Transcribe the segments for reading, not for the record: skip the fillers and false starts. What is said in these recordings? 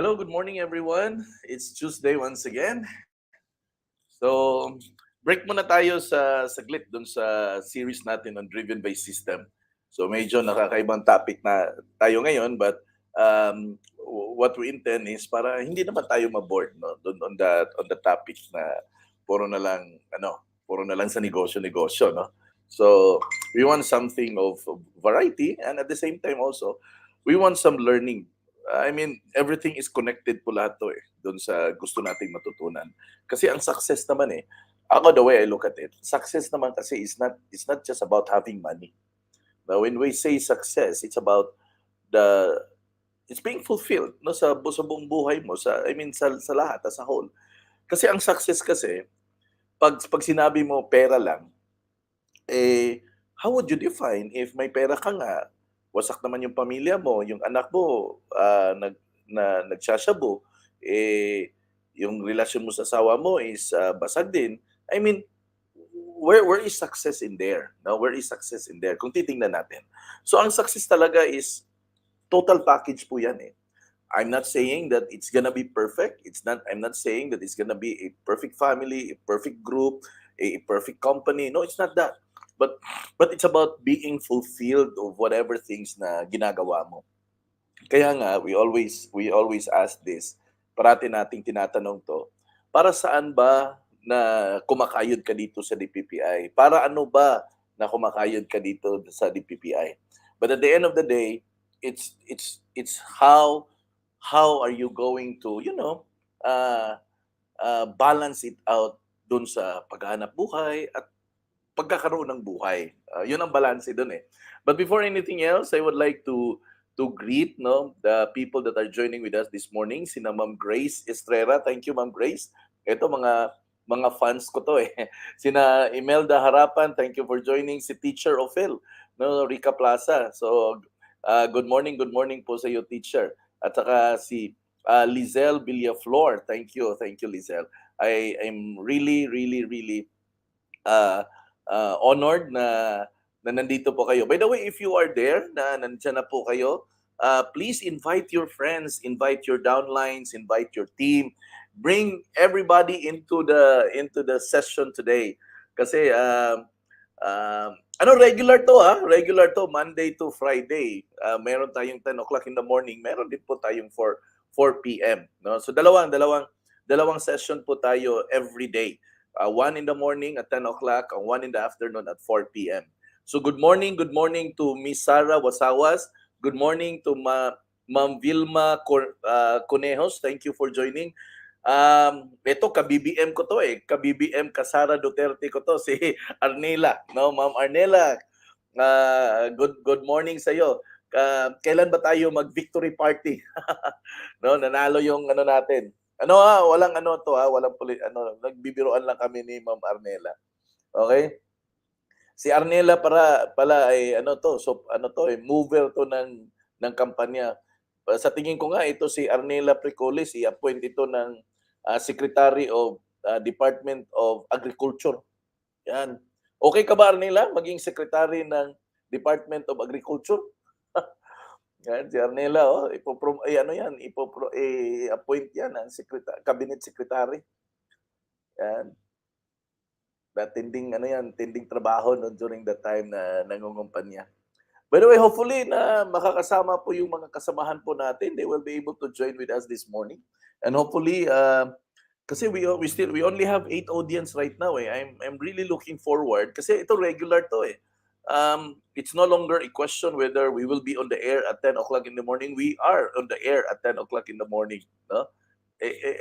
Hello, good morning everyone. It's Tuesday once again. So, break muna tayo sa saglit dun sa series natin on Driven by System. So, medyo nakakaibang topic na tayo ngayon, but what we intend is para hindi naman tayo ma-bored, no, dun on the topic na puro na lang puro na lang sa negosyo, no. So, we want something of variety, and at the same time also we want some learning. I mean, everything is connected po lahat to doon sa gusto nating matutunan. Kasi ang success naman ako the way I look at it, success naman kasi it's not just about having money. Now, when we say success, it's about the it's being fulfilled no sa buong buhay mo sa lahat as a whole. Kasi ang success kasi pag sinabi mo pera lang, how would you define if may pera ka nga, wasak naman yung pamilya mo, yung anak mo nagsashabu, yung relasyon mo sa asawa mo is basag din. I mean, where is success in there? No, where is success in there? Kung titingnan natin. So ang success talaga is total package po yan I'm not saying that it's gonna be perfect. I'm not saying that it's gonna be a perfect family, a perfect group, a perfect company. No, it's not that. But it's about being fulfilled of whatever things na ginagawa mo. Kaya nga, we always ask this. Parati nating tinatanong to. Para saan ba na kumakayod ka dito sa DPPI? Para ano ba na kumakayod ka dito sa DPPI? But at the end of the day, it's how are you going to, balance it out dun sa paghahanap buhay at pagkakaroon ng buhay. Yun ang balance doon But before anything else, I would like to greet the people that are joining with us this morning. Sina Ma'am Grace Estrera. Thank you, Ma'am Grace. Ito mga fans ko to Sina Imelda Harapan, thank you for joining. Si Teacher Ophel, Rica Plaza. So good morning po sa iyo, teacher. At saka si Lizelle Villaflor. Thank you, Lizelle. I'm really honored na nandito po kayo. By the way, if you are there, nandiyan na po kayo, please invite your friends, invite your downlines, invite your team. Bring everybody into the session today. Kasi regular to Monday to Friday. Meron tayong 10 o'clock in the morning, meron din po tayong 4 p.m. No? So dalawang session po tayo every day. 1 in the morning at 10 o'clock, and 1 in the afternoon at 4 p.m. So good morning to Miss Sarah Wasawas. Good morning to Ma'am Vilma Conejos. Thank you for joining. Ito ka-BBM ko to ka-BBM ka Sara Duterte ko to, si Arnela. No, Ma'am Arnela, good morning sa iyo. Kailan ba tayo mag-victory party? No, nanalo yung natin. Walang walang nagbibiroan lang kami ni Ma'am Arnela. Okay? Si Arnela pala ay mover to ng kampanya. Sa tingin ko nga ito si Arnela Precoles, i-appoint ito ng Secretary of Department of Agriculture. Yan. Okay ka ba, Arnela, maging secretary ng Department of Agriculture? Yan, si Arnela, i-appoint yan ang cabinet secretary. Yan. Tinding trabaho during that time na nangungumpanya. By the way, hopefully na makakasama po yung mga kasamahan po natin. They will be able to join with us this morning. And hopefully, kasi we only have 8 audience right now I'm really looking forward kasi ito regular to it's no longer a question whether we will be on the air at 10 o'clock in the morning. We are on the air at 10 o'clock in the morning. No?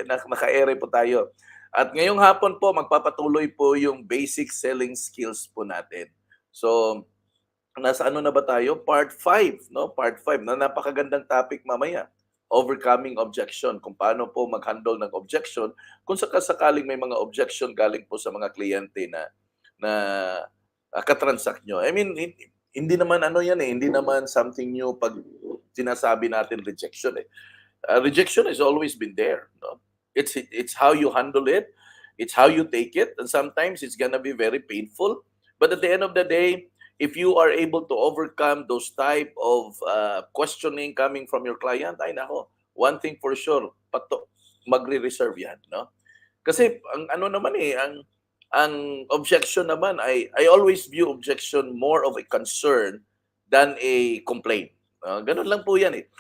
Naka-ere po tayo. At ngayong hapon po, magpapatuloy po yung basic selling skills po natin. So, nasa ano na ba tayo? Part 5, no? Part 5 na napakagandang topic mamaya. Overcoming objection, kung paano po mag-handle ng objection kung sakaling may mga objection galing po sa mga kliyente na katransact nyo. I mean, hindi naman ano yan eh, hindi naman something new pag sinasabi natin rejection eh. Rejection has always been there. No? It's how you handle it, it's how you take it, and sometimes it's gonna be very painful. But at the end of the day, if you are able to overcome those type of questioning coming from your client, ay nako, one thing for sure, magre-reserve yan, no? Kasi ang ano naman eh, ang objection naman I always view objection more of a concern than a complaint. Ganun lang po yan eh.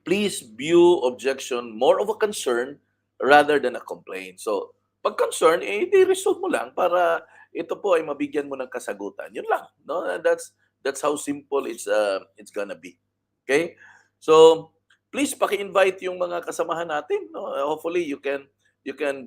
Please view objection more of a concern rather than a complaint. So, pag concern, i-resolve mo lang para ito po ay mabigyan mo ng kasagutan. Yun lang, no? That's how simple it's gonna be. Okay? So, please paki-invite yung mga kasamahan natin, no? Hopefully you can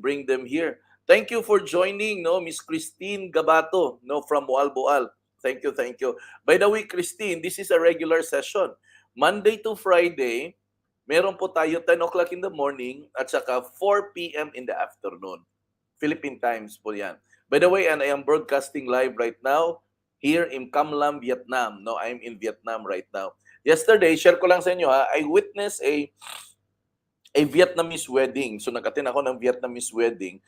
bring them here. Thank you for joining, no, Miss Christine Gabato, no, from Boal. Thank you, thank you. By the way, Christine, this is a regular session. Monday to Friday, meron po tayo 10 o'clock in the morning at saka 4 p.m. in the afternoon. Philippine times po yan. By the way, and I am broadcasting live right now here in Cam Lam, Vietnam. No, I'm in Vietnam right now. Yesterday, share ko lang sa inyo ha, I witnessed a Vietnamese wedding. So nag-attend ako ng Vietnamese wedding.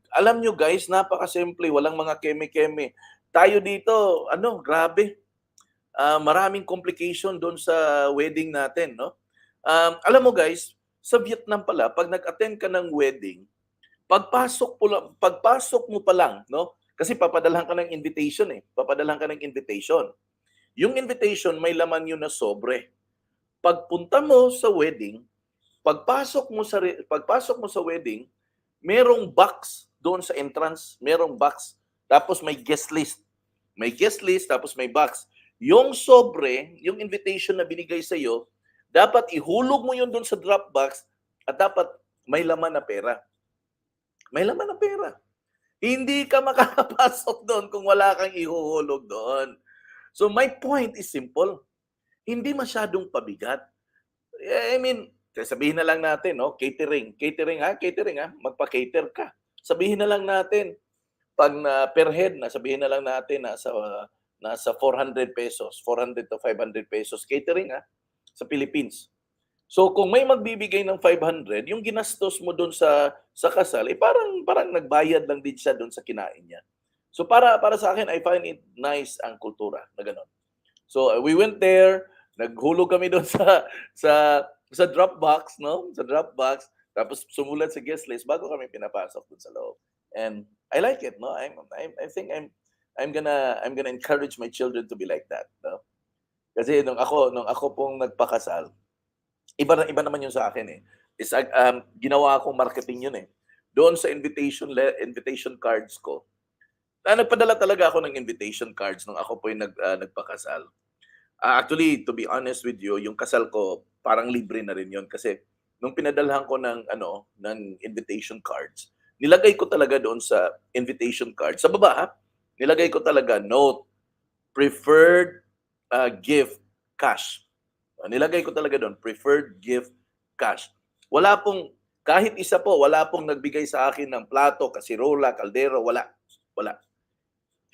Alam nyo guys, napaka-simple, walang mga keme-keme. Tayo dito, grabe. Maraming complication doon sa wedding natin, no? Alam mo guys, sa Vietnam pala, pag nag-attend ka ng wedding, pagpasok mo pa lang, no? Kasi papadalhan ka ng invitation eh. Papadalhan ka ng invitation. Yung invitation may laman yun na sobre. Pagpunta mo sa wedding, pagpasok mo sa wedding, merong box doon sa entrance, merong box, tapos may guest list. May guest list, tapos may box. Yung sobre, yung invitation na binigay sa iyo, dapat ihulog mo yun doon sa drop box at dapat may laman na pera. May laman na pera. Hindi ka makakapasok doon kung wala kang ihuhulog doon. So my point is simple. Hindi masyadong pabigat. I mean, sabihin na lang natin, no? Catering ha, magpa-cater ka. Sabihin na lang natin, pag per head na, sabihin na lang natin nasa 400 pesos, 400 to 500 pesos catering ha, sa Philippines. So kung may magbibigay ng 500, yung ginastos mo doon sa kasal, parang nagbayad lang din siya doon sa kinain niya. So para sa akin, I find it nice ang kultura na gano'n. So we went there, naghulog kami doon sa drop box, no? Sa drop box, tapos sumulat sa guest list bago kami pinapasok doon sa loob. And I like it, no? I think I'm gonna encourage my children to be like that, no? Kasi nung ako pong nagpakasal, iba naman yun sa akin eh. Ginawa akong marketing yun eh. Doon sa invitation cards ko. Nagpadala talaga ako ng invitation cards nung ako po yung nagpakasal. Actually, to be honest with you, yung kasal ko parang libre na rin yun kasi nung pinadalhan ko ng invitation cards, nilagay ko talaga doon sa invitation card. Sa baba ha, nilagay ko talaga note, preferred gift, cash. Nilagay ko talaga doon, preferred gift, cash. Kahit isa po, wala pong nagbigay sa akin ng plato, kasirola, kaldero, wala.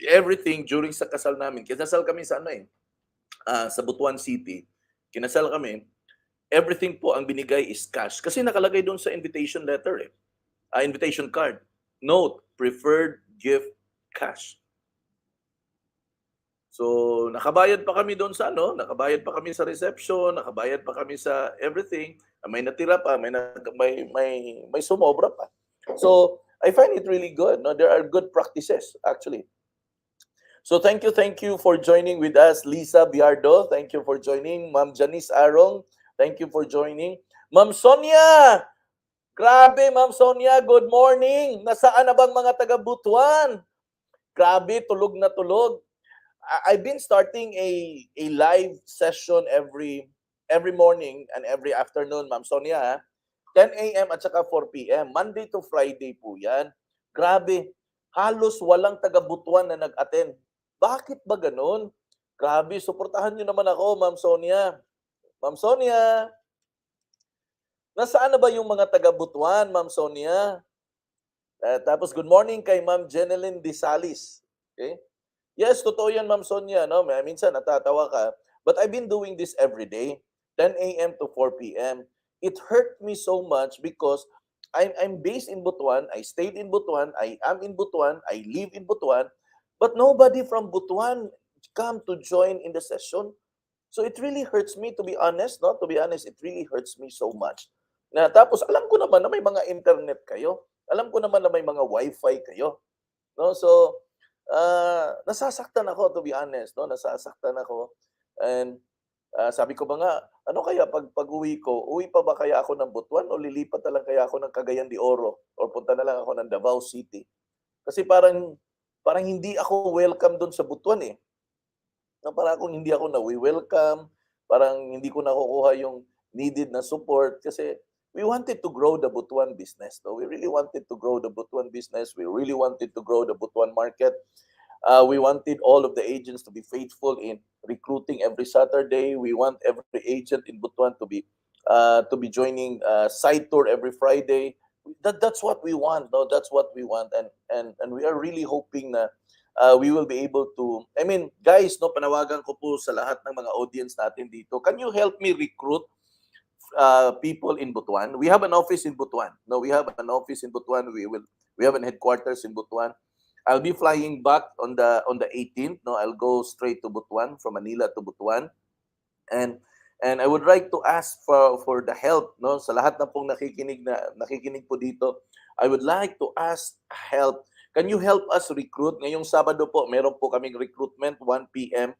Everything during sa kasal namin, kinasal kami sa sa Butuan City, kinasal kami, everything po ang binigay is cash. Kasi nakalagay doon sa invitation letter invitation card. Note, preferred gift, cash. So, nakabayad pa kami doon sa nakabayad pa kami sa reception, nakabayad pa kami sa everything. May natira pa, may sumobra pa. So, I find it really good. No, there are good practices actually. So, thank you for joining with us, Lisa Biardo. Thank you for joining, Ma'am Janice Arong. Thank you for joining, Ma'am Sonia. Grabe, Ma'am Sonia, good morning. Nasaan na bang mga taga-Butuan? Grabe, tulog na tulog. I've been starting a live session every morning and every afternoon, Ma'am Sonia, ha? 10 a.m. at saka 4 p.m. Monday to Friday po yan. Grabe, halos walang taga-Butuan na nag-attend. Bakit ba ganun? Grabe, suportahan nyo naman ako, Ma'am Sonia. Ma'am Sonia, nasaan na ba yung mga taga-Butuan, Ma'am Sonia? Tapos good morning kay Ma'am Jeneline Disalis. Okay? Yes, totoo yan, Ma'am Sonia. No? Minsan natatawa ka. But I've been doing this every day, 10 a.m. to 4 p.m. It hurt me so much because I'm based in Butuan. I stayed in Butuan. I am in Butuan. I live in Butuan. But nobody from Butuan come to join in the session. So it really hurts me, to be honest. No? To be honest, it really hurts me so much. Tapos alam ko naman na may mga internet kayo. Alam ko naman na may mga wifi kayo. No? So, nasasaktan ako, to be honest. No? Nasasaktan ako. And sabi ko ba nga, ano kaya pag-uwi ko, uwi pa ba kaya ako ng Butuan o lilipat na lang kaya ako ng Cagayan de Oro or punta na lang ako ng Davao City? Kasi parang hindi ako welcome doon sa Butuan eh. Na parang akong hindi ako nawi-welcome, parang hindi ko nakukuha yung needed na support kasi we wanted to grow the Butuan business. No? We really wanted to grow the Butuan business. We really wanted to grow the Butuan market. We wanted all of the agents to be faithful in recruiting every Saturday. We want every agent in Butuan to be joining site tour every Friday. That's what we want. No, that's what we want, and we are really hoping na we will be able to. I mean, guys, no, panawagan ko po sa lahat ng mga audience natin dito. Can you help me recruit people in Butuan? We have an office in Butuan. No, we have an office in Butuan. We have an headquarters in Butuan. I'll be flying back on the 18th. No, I'll go straight to Butuan, from Manila to Butuan, and I would like to ask for the help, no, sa lahat na pong nakikinig po dito. I would like to ask help. Can you help us recruit? Ngayong Sabado po, meron po kaming recruitment 1 p.m.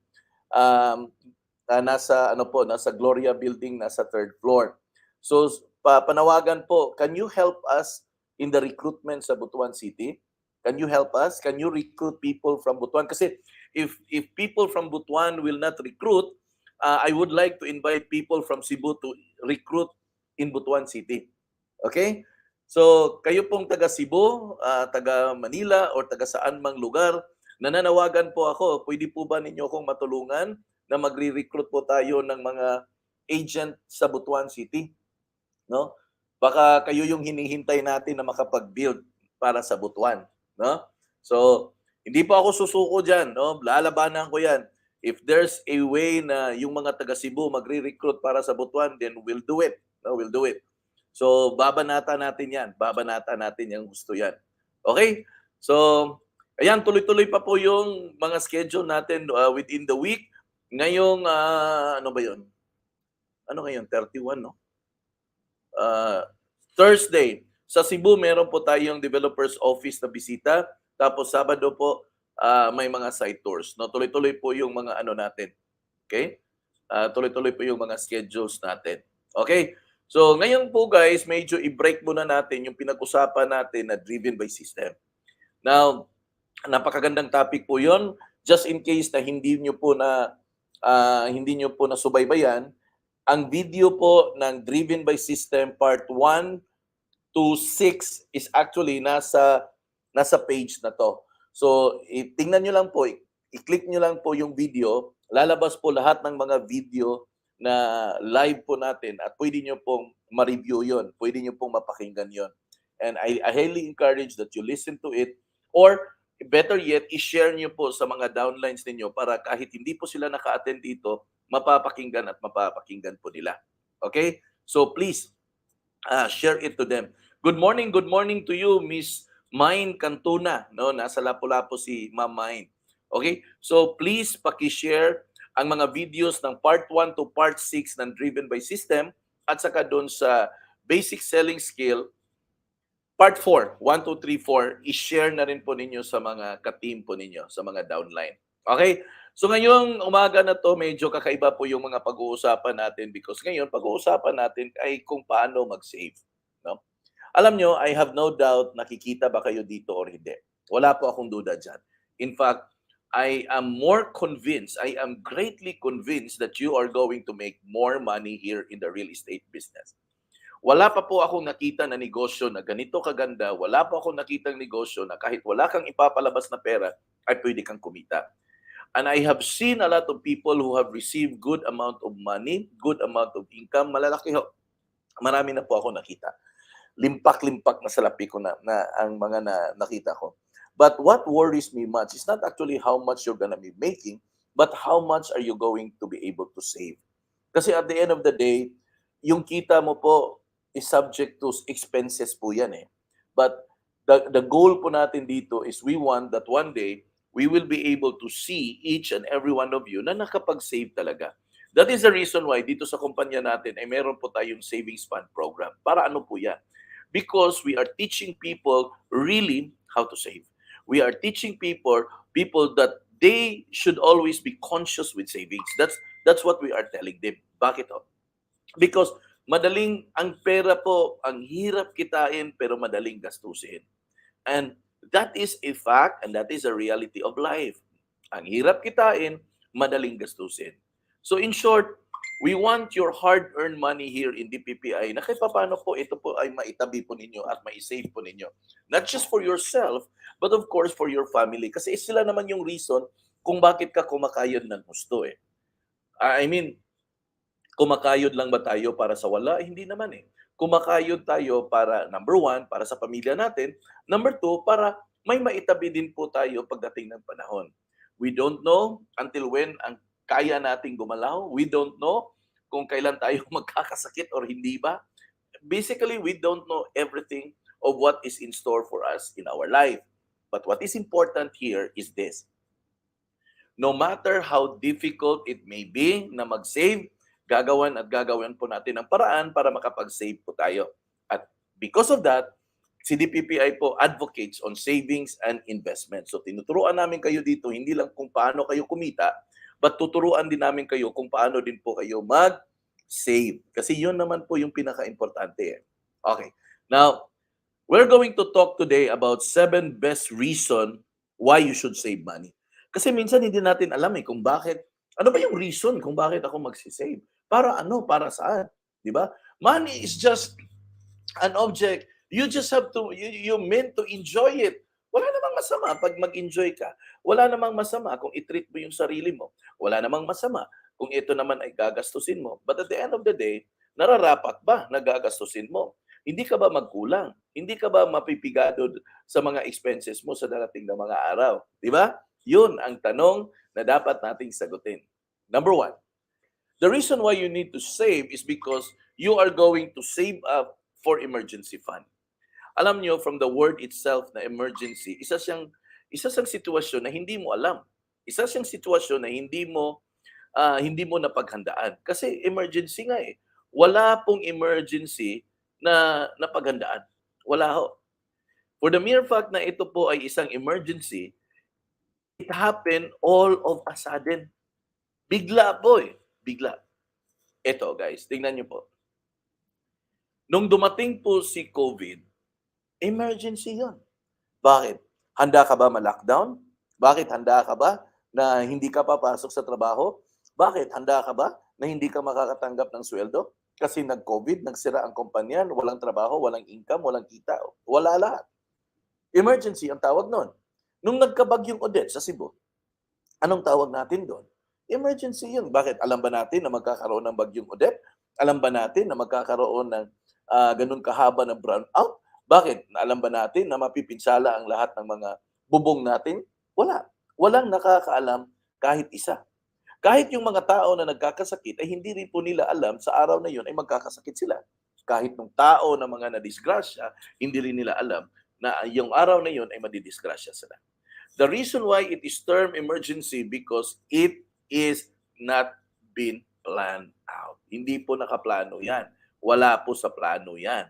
Nasa Gloria Building, nasa 3rd floor. So panawagan po, can you help us in the recruitment sa Butuan City? Can you help us? Can you recruit people from Butuan? Kasi if people from Butuan will not recruit, I would like to invite people from Cebu to recruit in Butuan City. Okay? So, kayo pong taga Cebu, taga Manila, or taga saan mang lugar, nananawagan po ako, pwede po ba ninyo akong matulungan na magre-recruit po tayo ng mga agent sa Butuan City? No? Baka kayo yung hinihintay natin na makapag-build para sa Butuan. No? So, hindi pa ako susuko dyan. No? Lalabanan ko yan. If there's a way na yung mga taga Cebu magre-recruit para sa Butuan, then we'll do it. No? We'll do it. So, babanata natin yan. Babanata natin yung gusto yan. Okay? So, ayan, tuloy-tuloy pa po yung mga schedule natin within the week. Ngayong, ano ba yun? Ano ngayon? 31, no? Thursday, sa Cebu, meron po tayong developer's office na bisita. Tapos Sabado po, may mga site tours. No, tuloy-tuloy po yung mga ano natin. Okay? Tuloy-tuloy po yung mga schedules natin. Okay? So, ngayon po guys, medyo i-break muna natin yung pinag-usapan natin na driven by system. Now, napakagandang topic po 'yon. Just in case na hindi niyo po nasubaybayan, ang video po ng Driven by System Part 1 to 6 is actually nasa page na to. So, tingnan nyo lang po, i-click nyo lang po yung video, lalabas po lahat ng mga video na live po natin at pwede nyo pong ma-review yon, pwede nyo pong mapakinggan yon. And I highly encourage that you listen to it, or better yet, i-share nyo po sa mga downlines ninyo para kahit hindi po sila naka-attend dito, mapapakinggan at mapapakinggan po nila. Okay? So please, share it to them. Good morning to you, Miss Mine Cantuna. No, nasa Lapu-Lapu si Ma'am Mine. Okay? So please paki-share ang mga videos ng part 1 to part 6 ng Driven by System at saka doon sa basic selling skill part 4, 1, 2, 3, 4, i-share na rin po ninyo sa mga ka-team po ninyo, sa mga downline. Okay? So ngayong umaga na to, medyo kakaiba po yung mga pag-uusapan natin because ngayon pag-uusapan natin ay kung paano mag-save. No? Alam nyo, I have no doubt nakikita ba kayo dito or hindi. Wala po akong duda dyan. In fact, I am more convinced, I am greatly convinced that you are going to make more money here in the real estate business. Wala pa po akong nakita na negosyo na ganito kaganda, wala pa akong nakitang negosyo na kahit wala kang ipapalabas na pera, ay pwede kang kumita. And I have seen a lot of people who have received good amount of money, good amount of income, malalaki ho. Marami na po ako nakita. Limpak-limpak na salapi ko na ang mga nakita ko. But what worries me much is not actually how much you're gonna be making, but how much are you going to be able to save. Kasi at the end of the day, yung kita mo po is subject to expenses po yan eh. But the goal po natin dito is we want that one day, we will be able to see each and every one of you na nakapag-save talaga. That is the reason why dito sa kumpanya natin ay meron po tayong savings fund program. Para ano po yan? Because we are teaching people really how to save. We are teaching people that they should always be conscious with savings. That's what we are telling them. Bakit ho? Because madaling ang pera po, ang hirap kitain pero madaling gastusin. And that is a fact and that is a reality of life. Ang hirap kitain, madaling gastusin. So in short, we want your hard-earned money here in DPPI na kahit paano po ito po ay maitabi po ninyo at maisave po ninyo. Not just for yourself, but of course for your family. Kasi sila naman yung reason kung bakit ka kumakayod ng gusto eh. I mean, kumakayod lang ba tayo para sa wala? Hindi naman eh. Kumakayod tayo para, number one, para sa pamilya natin. Number two, para may maitabi din po tayo pagdating ng panahon. We don't know until when ang kaya nating gumalaw. We don't know kung kailan tayo magkakasakit or hindi ba. Basically, we don't know everything of what is in store for us in our life. But what is important here is this. No matter how difficult it may be na mag-save, gagawan at gagawan po natin ang paraan para makapag-save po tayo. At because of that, si DPPI po advocates on savings and investment. So tinuturuan namin kayo dito, hindi lang kung paano kayo kumita, but tuturuan din namin kayo kung paano din po kayo mag-save. Kasi yun naman po yung pinaka-importante. Okay. Now, we're going to talk today about 7 best reason why you should save money. Kasi minsan hindi natin alam kung bakit, ano ba yung reason kung bakit ako magsisave? Para ano? Para saan? Di ba? Money is just an object. You just have to, you meant to enjoy it. Wala namang masama pag mag-enjoy ka. Wala namang masama kung i-treat mo yung sarili mo. Wala namang masama kung ito naman ay gagastusin mo. But at the end of the day, nararapat ba na gagastusin mo? Hindi ka ba magkulang? Hindi ka ba mapipigado sa mga expenses mo sa darating na mga araw? Di ba? Yun ang tanong na dapat nating sagutin. Number one, the reason why you need to save is because you are going to save up for emergency fund. Alam nyo, from the word itself na emergency, isa siyang sitwasyon na hindi mo alam. Isa siyang sitwasyon na hindi mo napaghandaan. Kasi emergency nga eh. Wala pong emergency na napaghandaan. Wala ho. For the mere fact na ito po ay isang emergency, it happened all of a sudden. Bigla po eh. Bigla. Ito guys, tingnan nyo po. Nung dumating po si COVID, emergency yon. Bakit? Handa ka ba ma-lockdown? Bakit? Handa ka ba na hindi ka papasok sa trabaho? Bakit? Handa ka ba na hindi ka makakatanggap ng sweldo? Kasi nag-COVID, nagsira ang kumpanya, walang trabaho, walang income, walang kita. Wala lahat. Emergency ang tawag nun. Nung nagkabagyong Odette sa Cebu, anong tawag natin doon? Emergency yun. Bakit? Alam ba natin na magkakaroon ng bagyong Odette? Alam ba natin na magkakaroon ng ganun kahaba ng brownout? Bakit? Alam ba natin na mapipinsala ang lahat ng mga bubong natin? Wala. Walang nakakaalam kahit isa. Kahit yung mga tao na nagkakasakit ay hindi rin po nila alam sa araw na yun ay magkakasakit sila. Kahit nung tao na mga nadisgrasya, hindi rin nila alam na yung araw na yun ay madidisgrasya sila. The reason why it is termed emergency because it is not been planned out. Hindi po nakaplano yan. Wala po sa plano yan.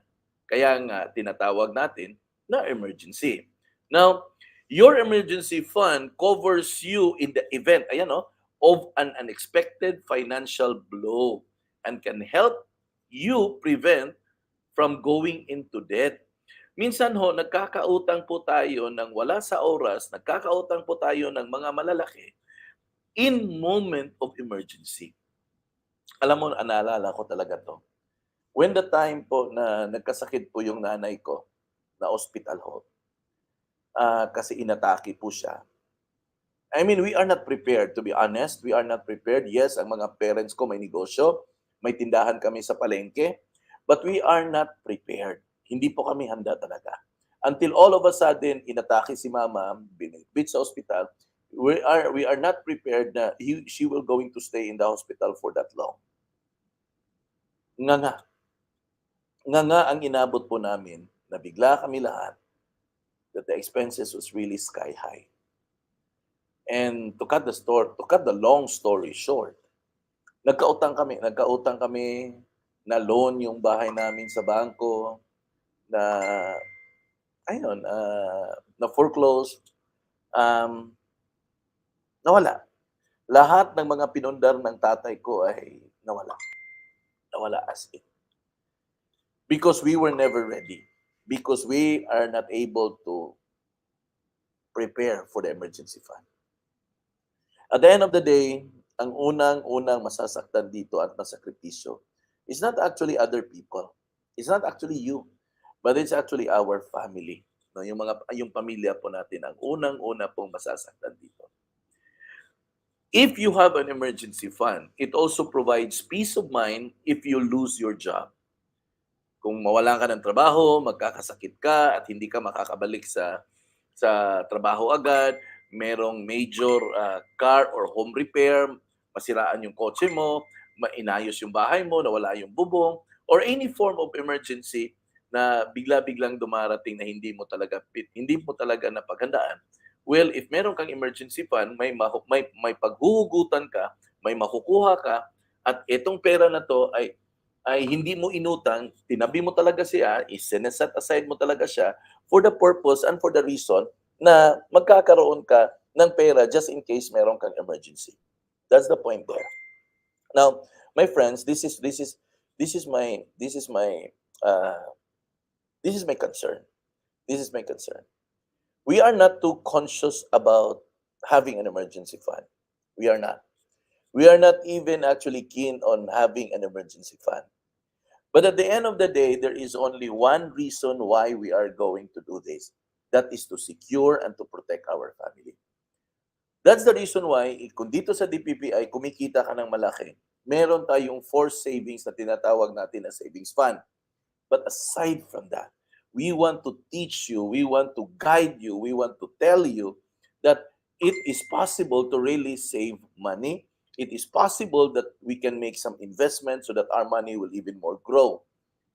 Kaya nga tinatawag natin na emergency. Now, your emergency fund covers you in the event, of an unexpected financial blow and can help you prevent from going into debt. Minsan ho, nagkakautang po tayo ng wala sa oras, nagkakautang po tayo ng mga malalaki in moment of emergency. Alam mo, naalala ko talaga 'to. When the time po na nagkasakit po yung nanay ko, na ospital ho, kasi inatake po siya. I mean, we are not prepared, to be honest, we are not prepared. Yes, ang mga parents ko may negosyo, may tindahan kami sa palengke, but we are not prepared. Hindi po kami handa talaga. Until all of a sudden, inatake si mama, binibit sa ospital, we are not prepared na she will going to stay in the hospital for that long. Nga nga, nga ang inabot po namin na bigla kami lahat that the expenses was really sky high. And to cut the long story short, nagkautang kami na loan yung bahay namin sa bangko na ayun, na foreclose, um, nawala. Lahat ng mga pinundar ng tatay ko ay nawala. Nawala as in. Because we were never ready. Because we are not able to prepare for the emergency fund. At the end of the day, ang unang-unang masasaktan dito at masakripisyo is not actually other people. It's not actually you, but it's actually our family. No, yung pamilya po natin ang unang-una pong masasaktan dito. If you have an emergency fund, it also provides peace of mind if you lose your job. Kung mawalan ka ng trabaho, magkakasakit ka at hindi ka makakabalik sa trabaho agad, merong major car or home repair, masiraan yung kotse mo, mainayos yung bahay mo, nawala yung bubong, or any form of emergency na bigla-biglang dumarating na hindi mo talaga napaghandaan. Well, if meron kang emergency fund, may paghuhugutan ka, may makukuha ka, at itong pera na to ay hindi mo inutang, tinabi mo talaga siya, isineset aside mo talaga siya for the purpose and for the reason na magkakaroon ka ng pera just in case meron kang emergency. That's the point there. Now, my friends, this is my uh, this is my concern. This is my concern. We are not too conscious about having an emergency fund. We are not. We are not even actually keen on having an emergency fund. But at the end of the day, there is only one reason why we are going to do this. That is to secure and to protect our family. That's the reason why, kung dito sa DPPI, kumikita ka ng malaki, meron tayong forced savings na tinatawag natin na savings fund. But aside from that, we want to teach you, we want to guide you, we want to tell you that it is possible to really save money. It is possible that we can make some investment so that our money will even more grow.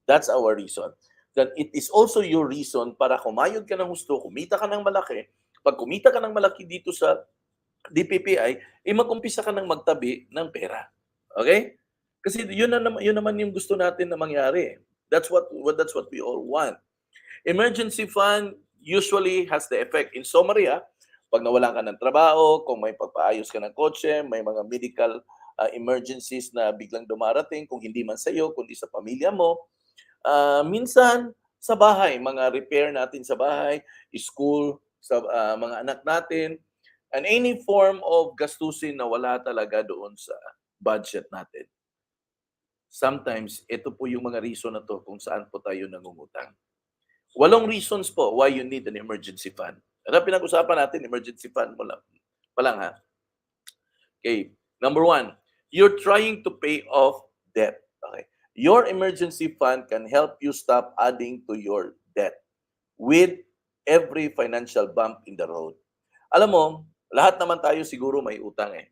That's our reason. That it is also your reason para kumayod ka ng gusto, kumita ka ng malaki. Pag kumita ka ng malaki dito sa DPPI, mag-umpisa ka ng magtabi ng pera. Okay? Kasi yun naman yung gusto natin na mangyari. That's what we all want. Emergency fund usually has the effect. In summary, pag nawalan ka ng trabaho, kung may pagpaayos ka ng kotse, may mga medical emergencies na biglang dumarating, kung hindi man sa iyo, kundi sa pamilya mo. Minsan, sa bahay, mga repair natin sa bahay, school, sa mga anak natin, and any form of gastusin na wala talaga doon sa budget natin. Sometimes, ito po yung mga reason na to kung saan po tayo nangungutang. 8 reasons po why you need an emergency fund. Ano pinag-usapan natin? Emergency fund mo lang. Palang ha. Okay. Number 1, you're trying to pay off debt. Okay. Your emergency fund can help you stop adding to your debt with every financial bump in the road. Alam mo, lahat naman tayo siguro may utang eh.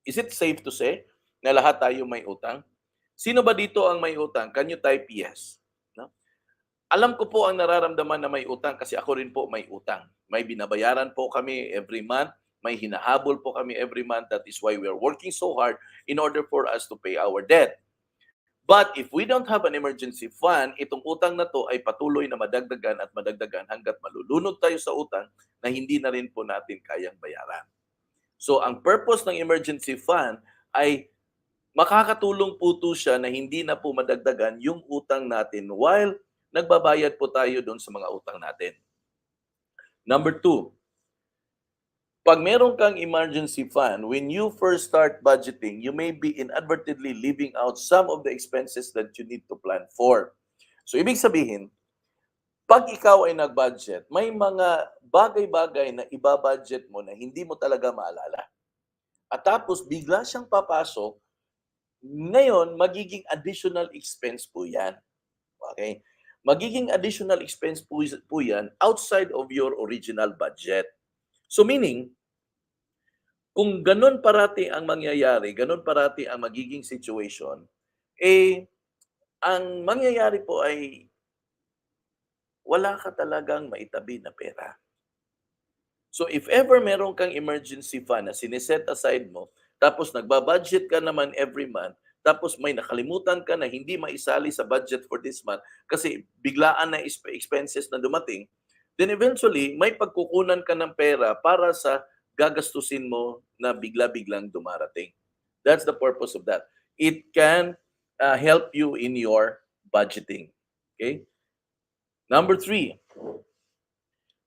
Is it safe to say na lahat tayo may utang? Sino ba dito ang may utang? Can you type yes? No? Alam ko po ang nararamdaman na may utang kasi ako rin po may utang. May binabayaran po kami every month. May hinahabol po kami every month. That is why we are working so hard in order for us to pay our debt. But if we don't have an emergency fund, itong utang na to ay patuloy na madagdagan at madagdagan hanggat malulunod tayo sa utang na hindi na rin po natin kayang bayaran. So ang purpose ng emergency fund ay makakatulong po ito siya na hindi na po madagdagan yung utang natin while nagbabayad po tayo doon sa mga utang natin. Number two, pag meron kang emergency fund, when you first start budgeting, you may be inadvertently leaving out some of the expenses that you need to plan for. So, ibig sabihin, pag ikaw ay nag-budget, may mga bagay-bagay na iba-budget mo na hindi mo talaga maalala. At tapos, bigla siyang papasok, ngayon, magiging additional expense po yan. Okay? Magiging additional expense po yan outside of your original budget. So, meaning, kung ganun parati ang mangyayari, ganun parati ang magiging situation, ang mangyayari po ay wala ka talagang maitabi na pera. So if ever meron kang emergency fund na sineset aside mo, tapos nagbabudget ka naman every month, tapos may nakalimutan ka na hindi maisali sa budget for this month kasi biglaan na expenses na dumating, then eventually may pagkukunan ka ng pera para sa gagastusin mo na bigla-biglang dumarating. That's the purpose of that. It can help you in your budgeting. Okay? Number three,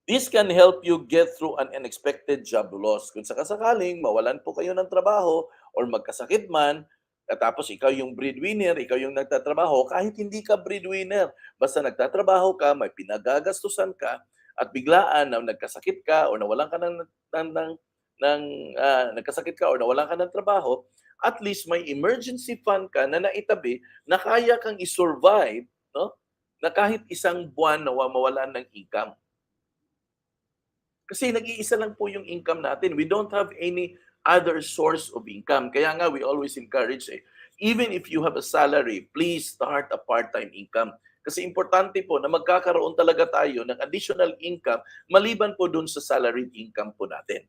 this can help you get through an unexpected job loss. Kung sakasakaling mawalan po kayo ng trabaho or magkasakit man, at tapos ikaw yung breadwinner, ikaw yung nagtatrabaho, kahit hindi ka breadwinner, basta nagtatrabaho ka, may pinagagastusan ka, at biglaan na nagkasakit ka o nawalan ka nagkasakit ka o nawalan ka ng trabaho, at least may emergency fund ka na naitabi na kaya kang i-survive, no? Na kahit isang buwan na mawalan ng income. Kasi nag-iisa lang po yung income natin. We don't have any other source of income. Kaya nga, we always encourage, even if you have a salary, please start a part-time income. Kasi importante po na magkakaroon talaga tayo ng additional income maliban po dun sa salary income po natin.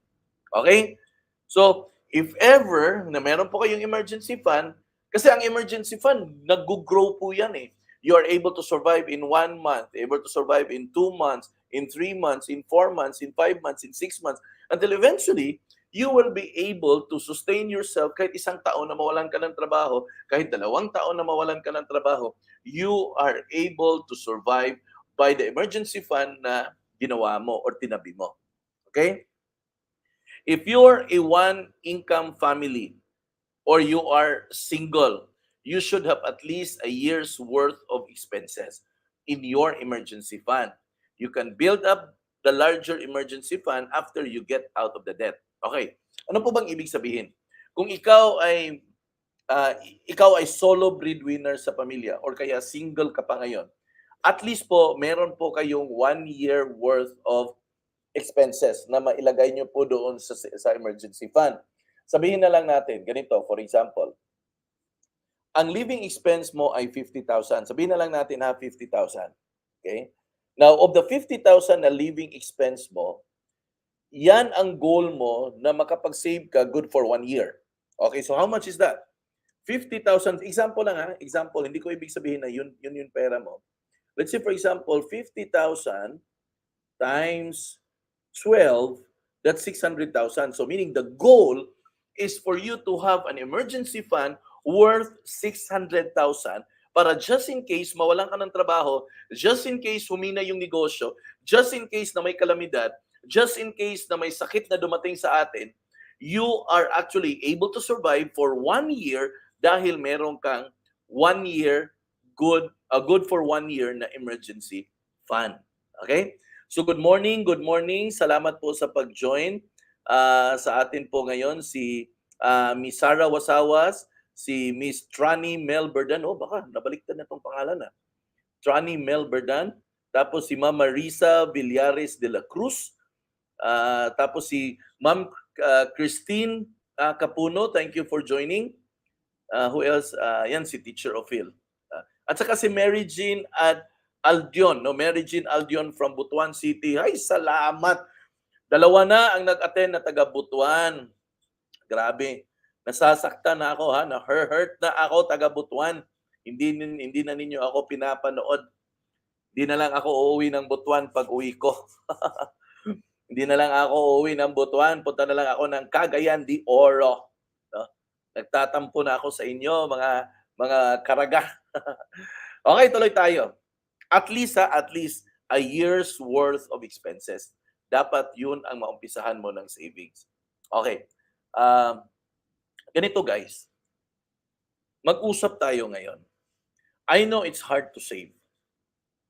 Okay? So, if ever na meron po kayong emergency fund, kasi ang emergency fund, nag-grow po yan eh. You are able to survive in 1 month, able to survive in 2 months, in 3 months, in 4 months, in 5 months, in 6 months, until eventually, you will be able to sustain yourself kahit isang taon na mawalan ka ng trabaho, kahit 2 taon na mawalan ka ng trabaho, you are able to survive by the emergency fund na ginawa mo or tinabi mo. Okay? If you're a one-income family or you are single, you should have at least a year's worth of expenses in your emergency fund. You can build up the larger emergency fund after you get out of the debt. Okay. Ano po bang ibig sabihin? Kung ikaw ay solo breadwinner sa pamilya or kaya single ka pa ngayon, at least po meron po kayong 1 year worth of expenses na mailagay nyo po doon sa emergency fund. Sabihin na lang natin, ganito, for example, ang living expense mo ay 50,000. Sabihin na lang natin 50,000. Okay? Now, of the 50,000 na living expense mo, yan ang goal mo na makapag-save ka good for 1 year. Okay, so how much is that? 50,000. Example lang ha. Example, hindi ko ibig sabihin na yun yung pera mo. Let's say for example, 50,000 times 12, that's 600,000. So meaning the goal is for you to have an emergency fund worth 600,000 para just in case mawalan ka ng trabaho, just in case humina yung negosyo, just in case na may kalamidad, just in case na may sakit na dumating sa atin, you are actually able to survive for 1 year dahil meron kang 1 year good for 1 year na emergency fund. Okay? So good morning. Salamat po sa pag-join sa atin po ngayon si Miss Sarah Wasawas, si Miss Trani Melberdan. Oh, baka nabaliktad na itong pangalan na. Trani Melberdan. Tapos si Ma'am Marisa Villares de la Cruz. Tapos si Ma'am Christine Capuno. Thank you for joining. Who else? Yan si Teacher Ophil. At saka si Mary Jean at Aldion, no? Mary Jean Aldion from Butuan City. Ay, salamat. 2 na ang nag-attend na taga Butuan. Grabe. Nasasaktan na ako ha, na-hurt na ako taga Butuan. Hindi na ninyo ako pinapanood. Hindi na lang ako uuwi ng Butuan pag uwi ko. Hindi na lang ako uuwi ng Butuan, punta na lang ako ng Cagayan de Oro. No? Nagtatampo na ako sa inyo, mga karaga. Okay, tuloy tayo. At least a year's worth of expenses. Dapat yun ang maumpisahan mo ng savings. Okay. Um, Ganito guys, mag-usap tayo ngayon. I know it's hard to save.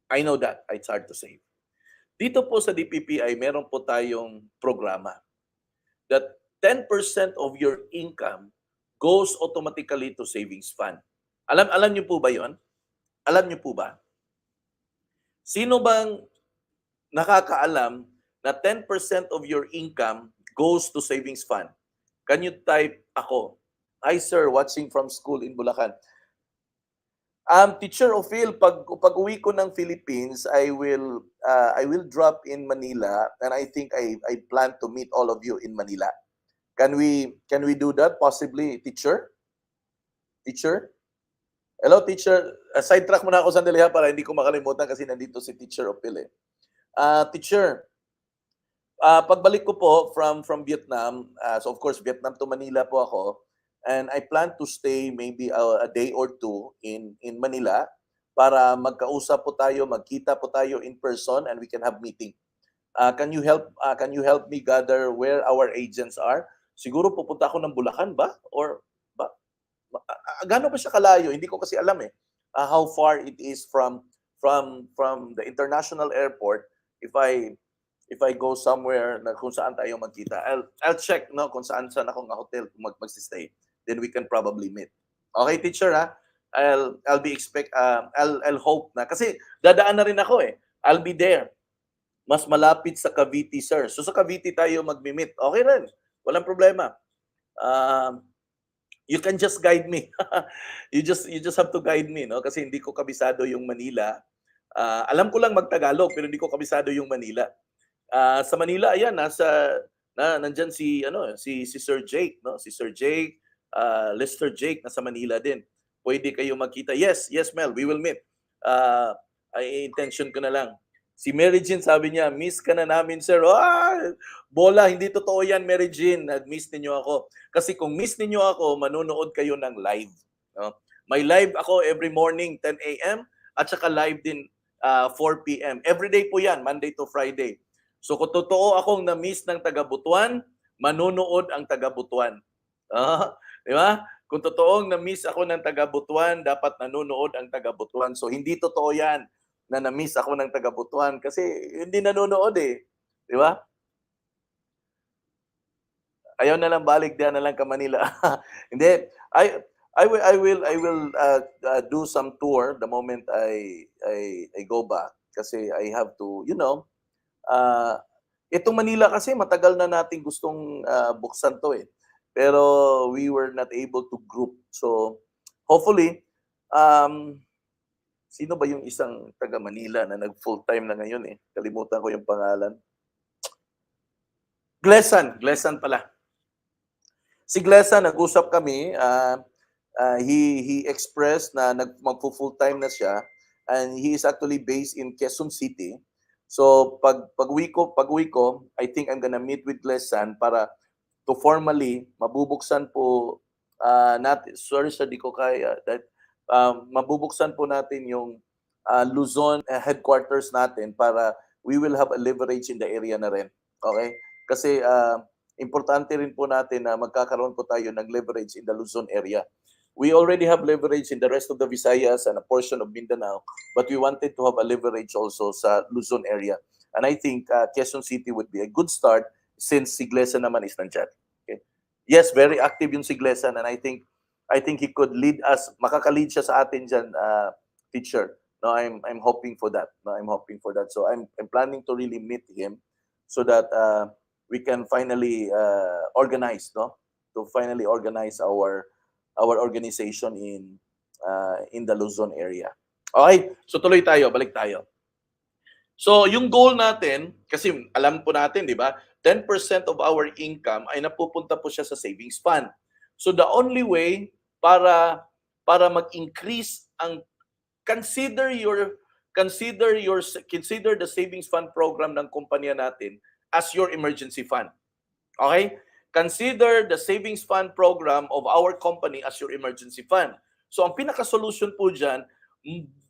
I know that it's hard to save. Dito po sa DPPI, meron po tayong programa that 10% of your income goes automatically to savings fund. Alam niyo po ba 'yon? Alam niyo po ba? Sino bang nakakaalam na 10% of your income goes to savings fund? Can you type ako? Hi sir, watching from school in Bulacan. Teacher Ophil, pag-uwi ko ng Philippines, I will drop in Manila, and I think I plan to meet all of you in Manila. Can we do that possibly, teacher? Teacher? Hello, teacher. Sidetrack muna ako sandali ha para hindi ko makalimutan kasi nandito si Teacher Ophil eh. Teacher, pagbalik ko po from Vietnam, so of course Vietnam to Manila po ako, and I plan to stay maybe a day or two in Manila para magkausap po tayo, magkita po tayo in person, and we can have meeting. Can you help me gather where our agents are? Siguro pupunta ako ng Bulacan ba? Or ba? Gaano ba siya kalayo? Hindi ko kasi alam eh. How far it is from the international airport if I go somewhere na kung saan tayo magkita. I'll check no kung saan akong hotel mag-stay. Then we can probably meet. Okay, teacher ha? I'll be I'll hope na kasi dadaan na rin ako eh. I'll be there. Mas malapit sa Cavite, sir. So sa Cavite tayo magmi-meet. Okay rin. Walang problema. You can just guide me. you just have to guide me, no? Kasi hindi ko kabisado yung Manila. Alam ko lang magtagalog pero hindi ko kabisado yung Manila. Sa Manila, ayan, nandyan si Sir Jake, no? Si Sir Jake, Lester Jake nasa Manila din. Pwede kayo magkita. Yes, Mel, we will meet. Ay intention ko na lang. Si Mary Jean sabi niya, miss ka na namin, sir. Bola, hindi totoo yan, Mary Jean. Nag-miss ninyo ako. Kasi kung miss ninyo ako, manonood kayo ng live. No? May live ako every morning, 10 a.m. at saka live din 4 p.m. Every day po yan, Monday to Friday. So kung totoo akong na-miss ng taga-Butuan, manonood ang taga-Butuan. Di ba? Kung totoong na-miss ako ng taga-Butuan, dapat nanonood ang taga-Butuan. So hindi totoo yan na na-miss ako ng taga-Butuan kasi hindi nanonood eh. Di ba? Ayaw na lang balik, diyan na lang ka Manila. Hindi. I will do some tour the moment I go back kasi I have to, itong Manila kasi matagal na nating gustong buksan to eh. Pero we were not able to group. So hopefully sino ba yung isang taga Manila na nag-full-time na ngayon eh? Kalimutan ko yung pangalan. Glesan pala. Si Glesan, nag-usap kami. He expressed na mag-full-time na siya. And he is actually based in Quezon City. So pag-uwi ko, I think I'm gonna meet with Glesan para to formally mabubuksan po natin. Sorry sir, di ko kaya. Mabubuksan po natin yung Luzon headquarters natin para we will have a leverage in the area na rin. Okay? Kasi importante rin po natin na magkakaroon po tayo ng leverage in the Luzon area. We already have leverage in the rest of the Visayas and a portion of Mindanao, but we wanted to have a leverage also sa Luzon area. And I think Quezon City would be a good start since si Glesan naman is nandyan. Okay? Yes, very active yung si Glesan, and I think he could lead us, makaka-lead siya sa atin dyan, teacher. No, I'm hoping for that. So I'm planning to really meet him so that we can finally organize, no? To finally organize our organization in the Luzon area. Okay, so tuloy tayo, balik tayo. So yung goal natin, kasi alam po natin, di ba? 10% of our income ay napupunta po siya sa savings fund. So the only way para mag-increase ang consider the savings fund program ng kumpanya natin as your emergency fund. Okay? Consider the savings fund program of our company as your emergency fund. So ang pinaka-solution po diyan,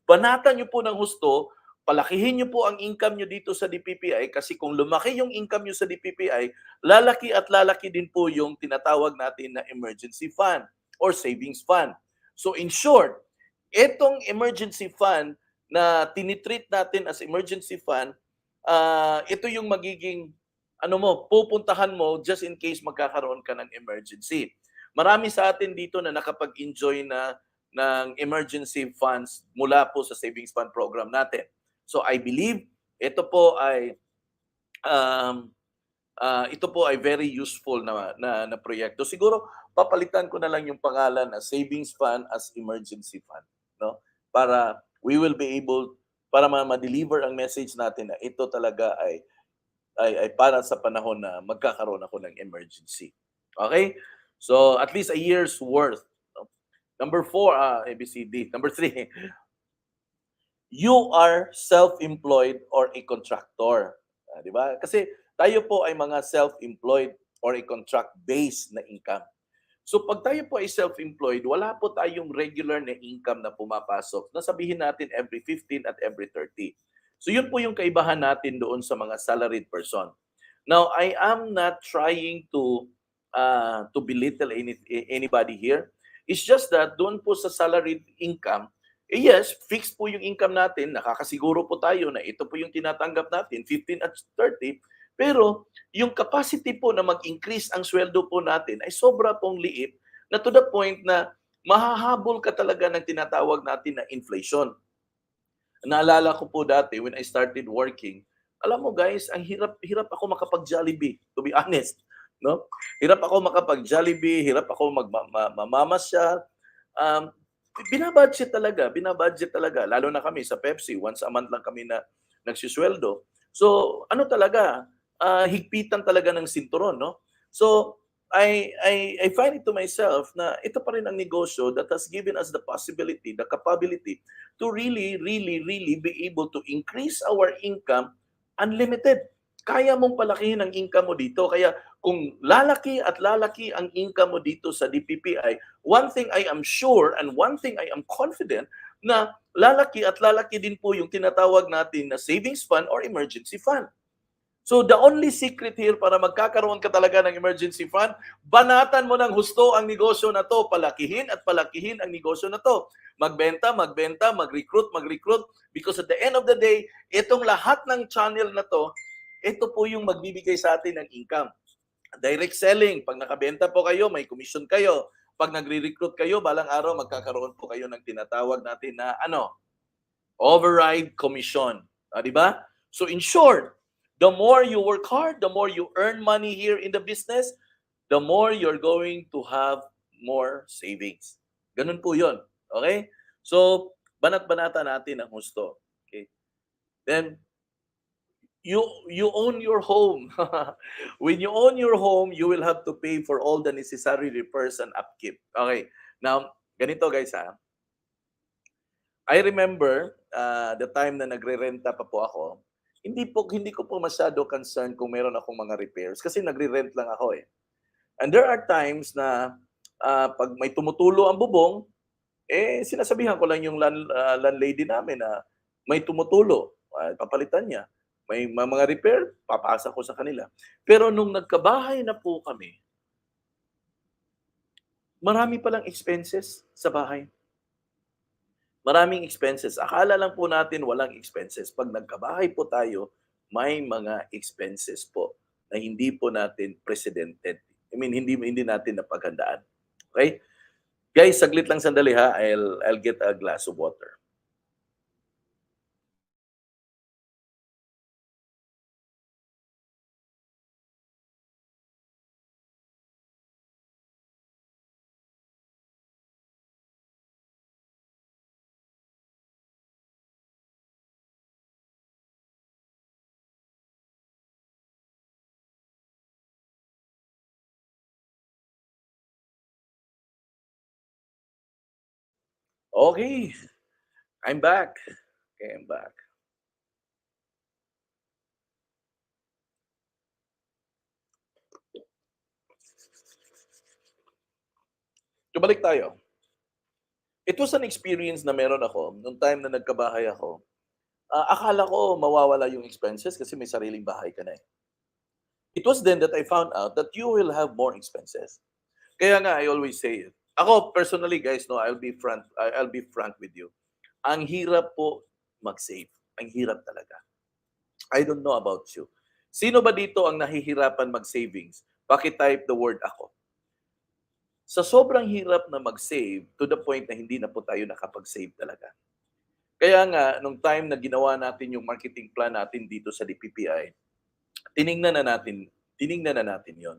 banatan niyo po ng husto, palakihin niyo po ang income niyo dito sa DPPI kasi kung lumaki yung income niyo sa DPPI, lalaki at lalaki din po yung tinatawag natin na emergency fund or savings fund. So in short, itong emergency fund na tinitreat natin as emergency fund, ito yung magiging ano mo, pupuntahan mo just in case magkakaroon ka ng emergency. Marami sa atin dito na nakapag-enjoy na ng emergency funds mula po sa savings fund program natin. So I believe um, ito po ay very useful na proyekto. Siguro papalitan ko na lang yung pangalan na savings fund as emergency fund, no? Para we will be able para ma-deliver ang message natin na ito talaga ay para sa panahon na magkakaroon ako ng emergency. Okay? So at least a year's worth. No? Number 4, ABCD. Number 3, you are self-employed or a contractor. Di ba? Kasi tayo po ay mga self-employed or a contract-based na income. So pag tayo po ay self-employed, wala po tayong regular na income na pumapasok. Nasabihin natin every 15 at every 30. So yun po yung kaibahan natin doon sa mga salaried person. Now, I am not trying to belittle anybody here. It's just that doon po sa salaried income, yes, fixed po yung income natin, nakakasiguro po tayo na ito po yung tinatanggap natin, 15 at 30, pero yung capacity po na mag-increase ang sweldo po natin ay sobra pong liit na to the point na mahahabol ka talaga ng tinatawag natin na inflation. Naalala ko po dati when I started working, alam mo guys, ang hirap ako makapag-Jollibee, to be honest, no? Hirap ako makapag-Jollibee, hirap ako mamamasyal. Um, binabudget talaga. Lalo na kami sa Pepsi, once a month lang kami na nagsusweldo. So, ano talaga, higpitan talaga ng sinturon, no? So, I find it to myself na ito pa rin ang negosyo that has given us the possibility, the capability to really be able to increase our income unlimited. Kaya mong palakihin ang income mo dito. Kaya kung lalaki at lalaki ang income mo dito sa DPPI, one thing I am sure and one thing I am confident na lalaki at lalaki din po yung tinatawag natin na savings fund or emergency fund. So the only secret here para magkakaroon ka talaga ng emergency fund, banatan mo ng husto ang negosyo na to, palakihin at palakihin ang negosyo na to. Magbenta, mag-recruit, because at the end of the day, itong lahat ng channel na to, ito po yung magbibigay sa atin ng income. Direct selling, pag nakabenta po kayo, may commission kayo. Pag nagre-recruit kayo, balang araw magkakaroon po kayo ng tinatawag natin na override commission. Di ba? So in short, the more you work hard, the more you earn money here in the business, the more you're going to have more savings. Ganun po yun. Okay? So, banat-banata natin ang husto. Okay? Then, you own your home. When you own your home, you will have to pay for all the necessary repairs and upkeep. Okay. Now, ganito guys ha. I remember the time na nagre-renta pa po ako, hindi ko po masyado concerned kung meron akong mga repairs kasi nagre-rent lang ako eh. And there are times na pag may tumutulo ang bubong, sinasabihan ko lang yung landlady namin na may tumutulo, papalitan niya. May mga repair, papasa ko sa kanila. Pero nung nagkabahay na po kami, marami palang expenses sa bahay. Maraming expenses. Akala lang po natin walang expenses. Pag nagkabahay po tayo, may mga expenses po na hindi po natin precedented. I mean, hindi natin napaghandaan. Okay? Guys, saglit lang sandali ha. I'll get a glass of water. Okay. I'm back. Okay, I'm back. Balik tayo. It was an experience na meron ako nung time na nagkabahay ako. Akala ko mawawala yung expenses kasi may sariling bahay ka na, eh. It was then that I found out that you will have more expenses. Kaya nga I always say it. Ako personally guys, no, I'll be frank with you. Ang hirap po mag-save. Ang hirap talaga. I don't know about you. Sino ba dito ang nahihirapan mag-savings? Paki-type the word ako. Sa sobrang hirap na mag-save, to the point na hindi na po tayo nakapag-save talaga. Kaya nga, nung time na ginawa natin yung marketing plan natin dito sa DPPI, tiningnan na natin, tiningnan na natin yon.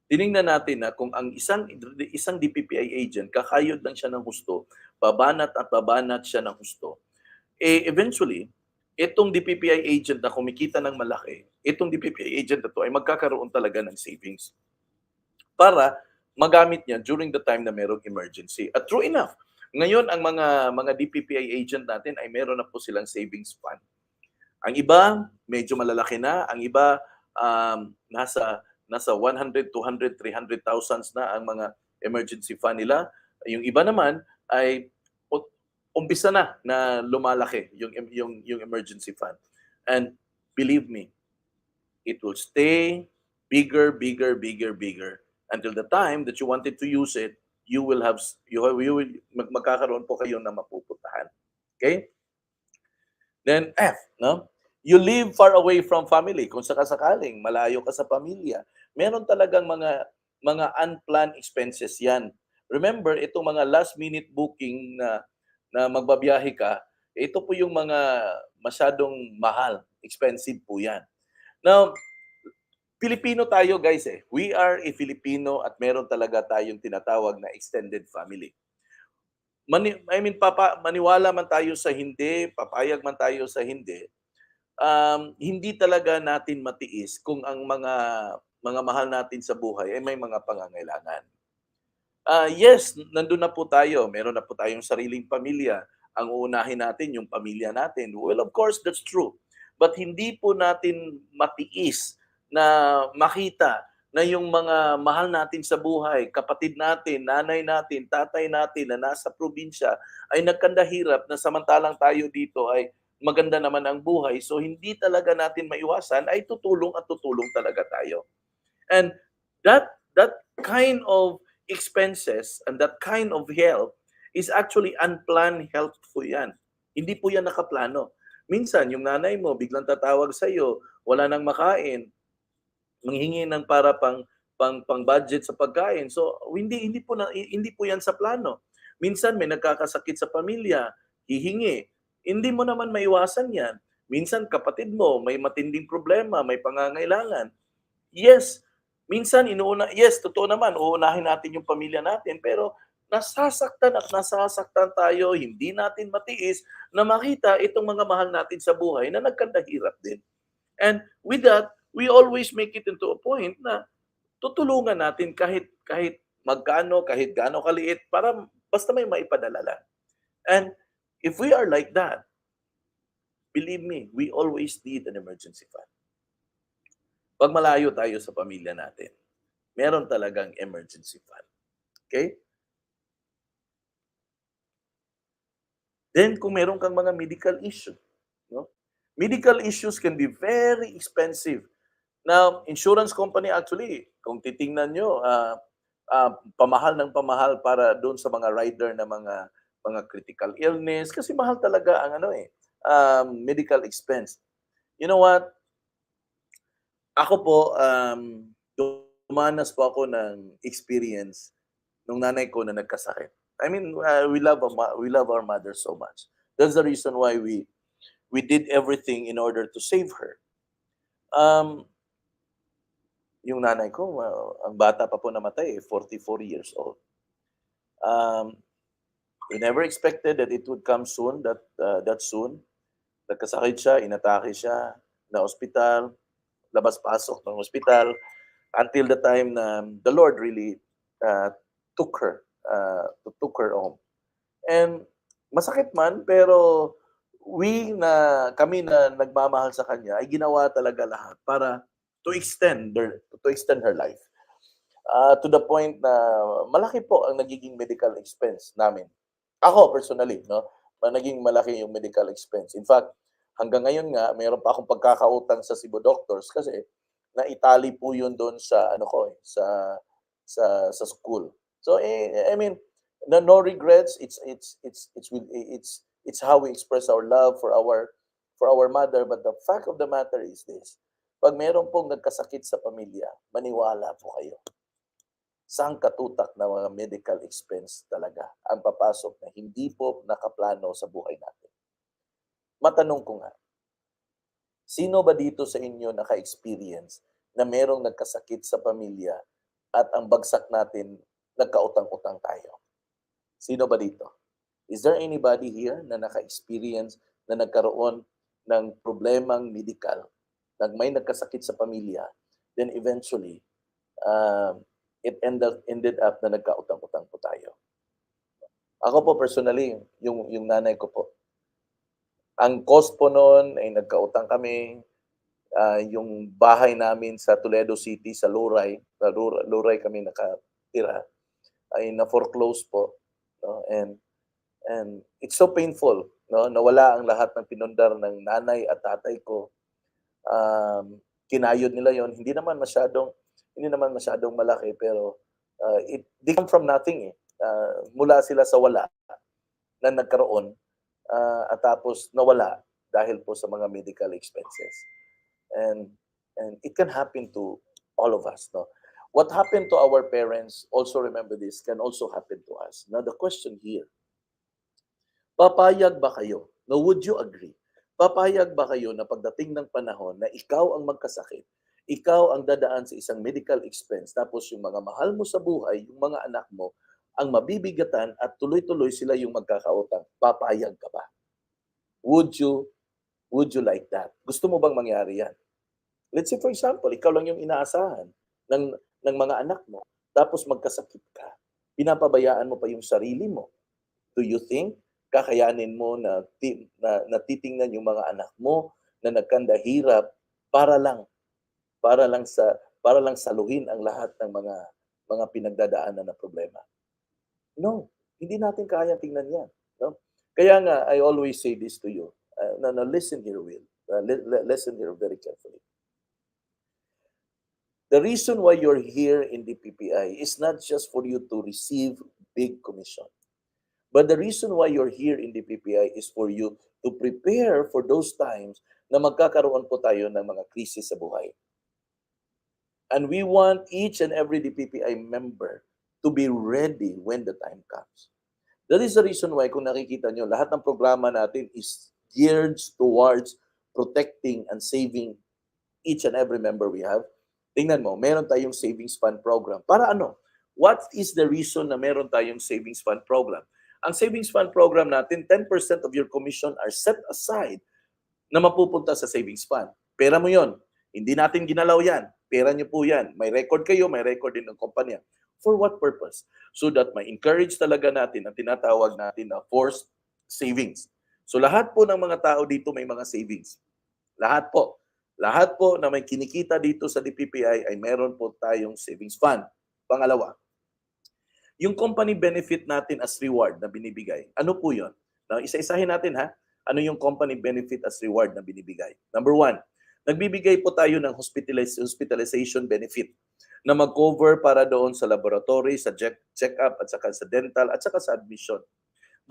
Tiningnan natin na kung ang isang DPPI agent, kakayod lang siya ng husto, babanat at babanat siya ng husto, eventually, itong DPPI agent na kumikita ng malaki, itong DPPI agent na to ay magkakaroon talaga ng savings para magamit niya during the time na merong emergency. At true enough, ngayon ang mga DPPI agent natin ay meron na po silang savings fund. Ang iba medyo malalaki na, ang iba nasa 100, 200, 300 thousands na ang mga emergency fund nila. Yung iba naman ay umpisa na lumalaki yung emergency fund. And believe me, it will stay bigger, bigger, bigger, bigger until the time that you wanted to use it, you will magkakaroon po kayo na mapupuntahan. Okay? Then F, no? You live far away from family. Kung sakasakaling malayo ka sa pamilya, meron talagang mga unplanned expenses 'yan. Remember, itong mga last minute booking na magbabiyahe ka, ito po yung mga masyadong mahal, expensive po 'yan. Now, Pilipino tayo guys eh. We are a Filipino at meron talaga tayong tinatawag na extended family. Maniwala man tayo sa hindi, papayag man tayo sa hindi talaga natin matiis kung ang mga mahal natin sa buhay ay may mga pangangailangan. Yes, nandun na po tayo. Meron na po tayong sariling pamilya. Ang uunahin natin yung pamilya natin. Well, of course, that's true. But hindi po natin matiis na makita na yung mga mahal natin sa buhay, kapatid natin, nanay natin, tatay natin na nasa probinsya ay nagkandahirap na samantalang tayo dito ay maganda naman ang buhay. So hindi talaga natin maiwasan ay tutulong at tutulong talaga tayo. And that kind of expenses and that kind of help is actually unplanned help po yan. Hindi po yan nakaplano. Minsan, yung nanay mo biglang tatawag sa iyo, wala nang makain, manghingi ng para pang budget sa pagkain. So hindi po yan sa plano. Minsan may nagkakasakit sa pamilya, hihingi. Hindi mo naman maiwasan yan. Minsan kapatid mo may matinding problema, may pangangailangan. Yes, yes, totoo naman, uunahin natin yung pamilya natin, pero nasasaktan tayo, hindi natin matiis na makita itong mga mahal natin sa buhay na nagkandahirap din. And with that, we always make it into a point na tutulungan natin kahit magkano, kahit gaano kaliit, para basta may maipadala lang. And if we are like that, believe me, we always need an emergency fund. Pag malayo tayo sa pamilya natin, meron talagang emergency fund. Okay? Then, kung meron kang mga medical issue, no? Medical issues can be very expensive. Now, insurance company actually, kung titingnan nyo, pamahal ng pamahal para doon sa mga rider na mga critical illness kasi mahal talaga ang medical expense. You know what? Ako po, dumanas po ako ng experience nung nanay ko na nagkasakit. I mean, we love our mother so much. That's the reason why we did everything in order to save her. Yung nanay ko, ang bata pa po namatay, 44 years old. We never expected that it would come soon, that soon. Nagkasakit siya, inatake siya, na ospital, labas-pasok ng ospital, until the time na the Lord really took her home. And masakit man, pero kami na nagmamahal sa kanya ay ginawa talaga lahat para to extend her life. To the point na malaki po ang nagiging medical expense namin. Ako personally, no, naging malaki yung medical expense. In fact, hanggang ngayon nga meron pa akong pagkakautang sa Cebu Doctors kasi naitali po yun doon sa ano ko eh, sa school. So I mean, no regrets. It's how we express our love for our mother. But the fact of the matter is this: pag meron pong nagkasakit sa pamilya, maniwala po kayo, sangkatutak na mga medical expense talaga ang papasok na hindi po nakaplano sa buhay natin. Matanong ko nga, sino ba dito sa inyo naka-experience na merong nagkasakit sa pamilya at ang bagsak natin, nagkautang-utang tayo? Sino ba dito? Is there anybody here na naka-experience na nagkaroon ng problemang medical, may nagkasakit sa pamilya, then eventually, it ended up na nagkautang-utang po tayo? Ako po personally, yung nanay ko po, ang cost po noon ay nagkautang kami. Yung bahay namin sa Toledo City, sa Luray kami nakatira, ay na-foreclose po. No? And it's so painful, no? Nawala ang lahat ng pinundar ng nanay at tatay ko. Kinayod nila yon. Hindi naman masyadong malaki, pero they come from nothing eh. Mula sila sa wala na nagkaroon at tapos nawala dahil po sa mga medical expenses. And it can happen to all of us, no? What happened to our parents, also remember this, can also happen to us. Now the question here, papayag ba kayo? No, would you agree? Papayag ba kayo na pagdating ng panahon na ikaw ang magkasakit, ikaw ang dadaan sa isang medical expense, tapos yung mga mahal mo sa buhay, yung mga anak mo, ang mabibigatan at tuloy-tuloy sila yung magkakautang? Papayag ka ba? Would you like that? Gusto mo bang mangyari yan? Let's say for example, ikaw lang yung inaasahan ng mga anak mo, tapos magkasakit ka. Pinapabayaan mo pa yung sarili mo. Do you think kakayanin mo na titingnan yung mga anak mo na nagkanda hirap para lang saluhin ang lahat ng mga pinagdadaanan na problema? No, hindi natin kayang tingnan yan. No? Kaya nga, I always say this to you. No, listen here, Will. Listen here very carefully. The reason why you're here in the PPI is not just for you to receive big commission. But the reason why you're here in the PPI is for you to prepare for those times na magkakaroon po tayo ng mga krisis sa buhay. And we want each and every DPPI member to be ready when the time comes. That is the reason why kung nakikita nyo, lahat ng programa natin is geared towards protecting and saving each and every member we have. Tingnan mo, meron tayong savings fund program. Para ano? What is the reason na meron tayong savings fund program? Ang savings fund program natin, 10% of your commission are set aside na mapupunta sa savings fund. Pera mo yon. Hindi natin ginalaw yan. Pera nyo po yan. May record kayo, may record din ng kumpanya. For what purpose? So that ma-encourage talaga natin ang tinatawag natin na forced savings. So lahat po ng mga tao dito may mga savings. Lahat po. Lahat po na may kinikita dito sa DPPI ay meron po tayong savings fund. Pangalawa, yung company benefit natin as reward na binibigay. Ano po yun? Now, isa-isahin natin ha. Ano yung company benefit as reward na binibigay? Number 1, nagbibigay po tayo ng hospitalization benefit na mag-cover para doon sa laboratory, sa check-up, at saka sa dental, at saka sa admission.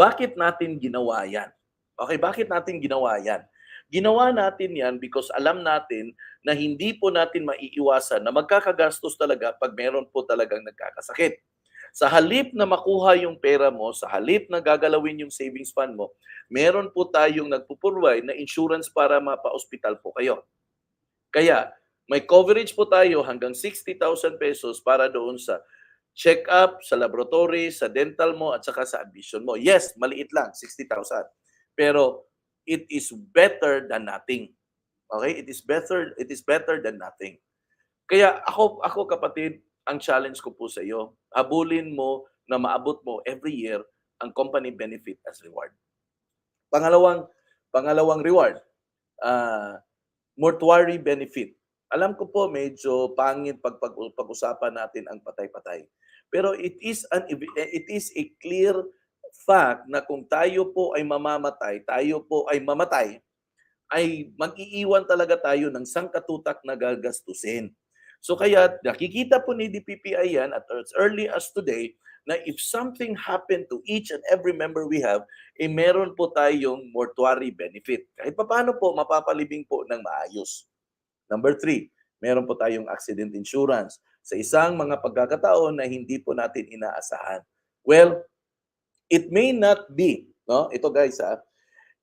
Bakit natin ginawa yan? Okay, bakit natin ginawa yan? Ginawa natin yan because alam natin na hindi po natin maiiwasan na magkakagastos talaga pag meron po talagang nagkakasakit. Sa halip na makuha yung pera mo, sa halip na gagalawin yung savings fund mo, meron po tayong nagpuprovide na insurance para mapa-hospital po kayo. Kaya, may coverage po tayo hanggang 60,000 pesos para doon sa check-up, sa laboratory, sa dental mo, at saka sa admission mo. Yes, maliit lang, 60,000. Pero, it is better than nothing. Okay? It is better than nothing. Kaya ako kapatid, ang challenge ko po sa iyo, habulin mo na maabot mo every year ang company benefit as reward. Pangalawang reward, mortuary benefit. Alam ko po medyo pangit pag-usapan natin ang patay-patay. Pero it is a clear fact na kung tayo po ay mamamatay, tayo po ay mamatay, ay mag-iiwan talaga tayo ng sangkatutak na gagastusin. So kaya nakikita po ni DPPI yan at as early as today na if something happened to each and every member we have, meron po tayong mortuary benefit. Kahit paano po, mapapalibing po ng maayos. Number three, meron po tayong accident insurance sa isang mga pagkakataon na hindi po natin inaasahan. Well, it may not be, no? Ito guys,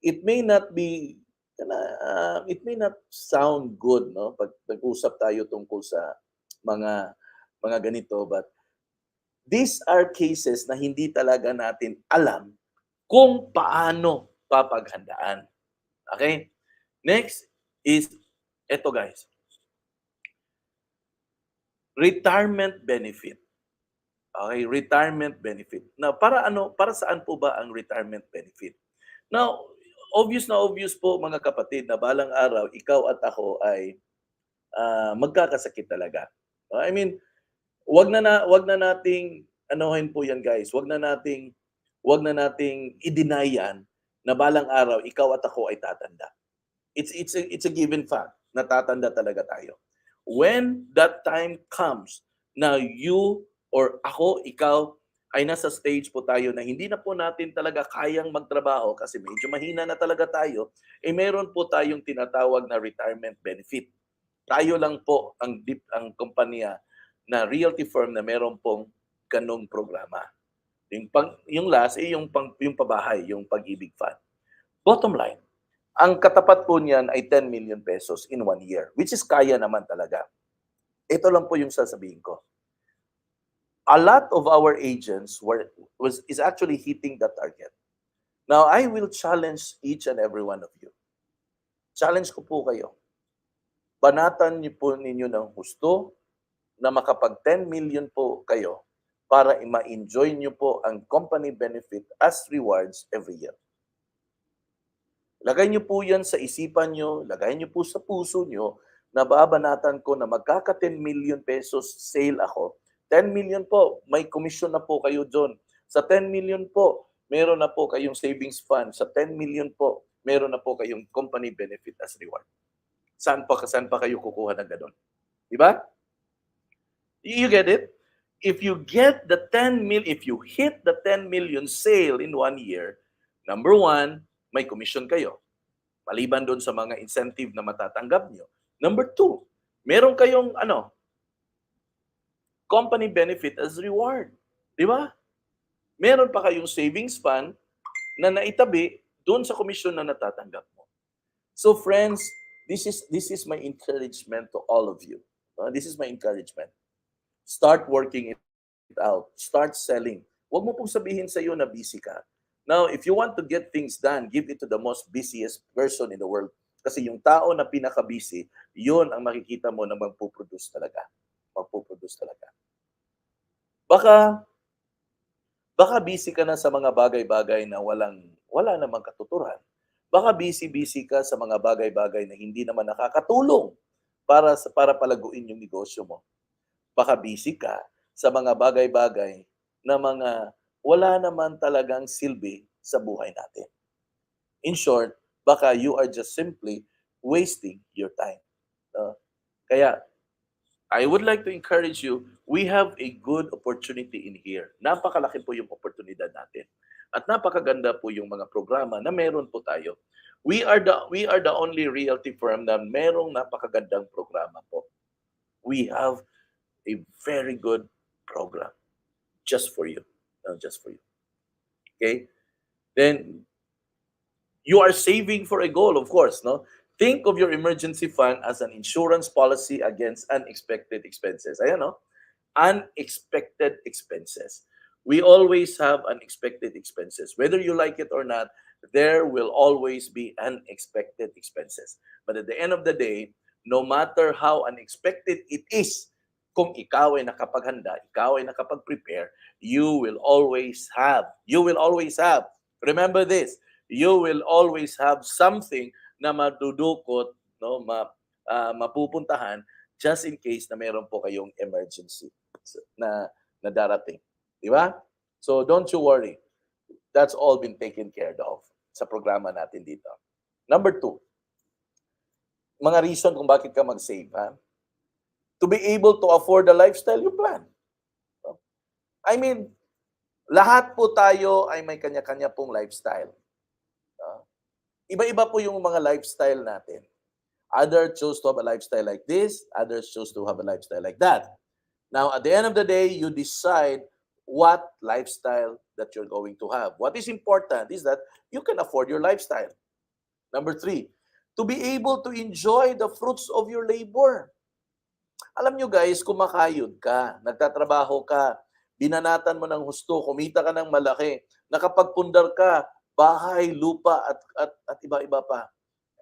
it may not be it may not sound good, no, pag nag-usap tayo tungkol sa mga ganito, but these are cases na hindi talaga natin alam kung paano papaghandaan. Okay? Next is eto guys, retirement benefit. Okay, retirement benefit. Now, para ano, para saan po ba ang retirement benefit? Now, obvious na obvious po mga kapatid na balang araw ikaw at ako ay magkakasakit talaga. I mean, wag na nating anuhin po 'yan guys. Wag na nating i-deny yan na balang araw ikaw at ako ay tatanda. It's a given fact na tatanda talaga tayo. When that time comes na you or ako, ikaw, ay nasa stage po tayo na hindi na po natin talaga kayang magtrabaho kasi medyo mahina na talaga tayo, meron po tayong tinatawag na retirement benefit. Tayo lang po ang kumpanya na realty firm na meron pong ganong programa. Yung last yung pabahay, yung Pag-ibig Fund. Bottom line, ang katapat po niyan ay 10 million pesos in 1 year, which is kaya naman talaga. Ito lang po yung sasabihin ko. A lot of our agents is actually hitting that target. Now, I will challenge each and every one of you. Challenge ko po kayo. Banatan niyo po ninyo ng husto na makapag 10 million po kayo para ma-enjoy niyo po ang company benefit as rewards every year. Lagay niyo po yan sa isipan niyo, lagay niyo po sa puso niyo na babanatan ko na magkaka 10 million pesos sale ako. 10 million po, may commission na po kayo doon. Sa 10 million po, meron na po kayong savings fund. Sa 10 million po, meron na po kayong company benefit as reward. Saan pa kayo kukuha ng gano'n? Di ba? You get it? If you get the 10 million, if you hit the 10 million sale in 1 year, number one, may commission kayo. Maliban doon sa mga incentive na matatanggap nyo. Number two, meron kayong company benefit as reward. Di ba? Meron pa kayong savings fund na naitabi doon sa komisyon na natatanggap mo. So friends, this is my encouragement to all of you. This is my encouragement. Start working it out. Start selling. Huwag mo pong sabihin sa iyo na busy ka. Now, if you want to get things done, give it to the most busiest person in the world. Kasi yung tao na pinaka-busy, yun ang makikita mo na magpuproduce talaga. Magpuproduce talaga. Baka busy ka na sa mga bagay-bagay na wala namang katuturan. Baka busy ka sa mga bagay-bagay na hindi naman nakakatulong para palaguin yung negosyo mo. Baka busy ka sa mga bagay-bagay na mga wala naman talagang silbi sa buhay natin. In short, baka you are just simply wasting your time. Kaya, I would like to encourage you, we have a good opportunity in here. Napakalaki po yung oportunidad natin. At napakaganda po yung mga programa na meron po tayo. We are the only realty firm na merong napakagandang programa po. We have a very good program just for you. Just for you. Okay? Then, you are saving for a goal, of course, no? Think of your emergency fund as an insurance policy against unexpected expenses. Ayan, no? Unexpected expenses. We always have unexpected expenses. Whether you like it or not, there will always be unexpected expenses. But at the end of the day, no matter how unexpected it is, kung ikaw ay nakapaghanda, ikaw ay nakapag-prepare, you will always have, remember this, you will always have something na madudukot, no, mapupuntahan just in case na meron po kayong emergency na darating. Di ba? So don't you worry. That's all been taken care of sa programa natin dito. Number two, mga reason kung bakit ka mag-save. Ha? To be able to afford the lifestyle you plan. I mean, lahat po tayo ay may kanya-kanya pong lifestyle. Iba-iba po yung mga lifestyle natin. Others choose to have a lifestyle like this, others choose to have a lifestyle like that. Now, at the end of the day, you decide what lifestyle that you're going to have. What is important is that you can afford your lifestyle. Number three, to be able to enjoy the fruits of your labor. Alam nyo guys, kumakayod ka, nagtatrabaho ka, binanatan mo ng husto, kumita ka ng malaki, nakapagpundar ka, bahay, lupa at iba-iba pa.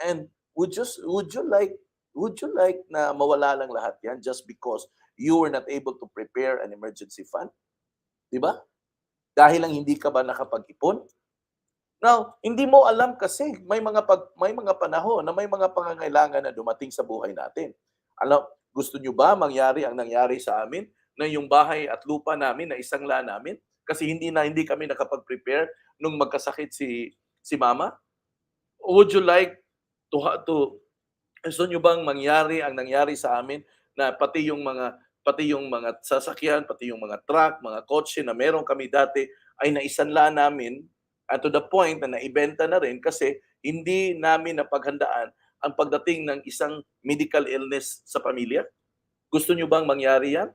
And would you like na mawala lang lahat 'yan just because you were not able to prepare an emergency fund? 'Di ba? Dahil lang hindi ka ba nakapag-ipon? Now, hindi mo alam kasi may mga panahon na may mga pangangailangan na dumating sa buhay natin. Alam, gusto nyo ba mangyari ang nangyari sa amin na yung bahay at lupa namin na isangla namin kasi hindi kami nakapag-prepare nung magkasakit si mama? Would you like to gusto nyo bang mangyari ang nangyari sa amin na pati yung mga sasakyan, pati yung mga truck, mga kotse na meron kami dati ay naisanla namin at to the point na naibenta na rin kasi hindi namin napaghandaan ang pagdating ng isang medical illness sa pamilya? Gusto nyo bang mangyari yan?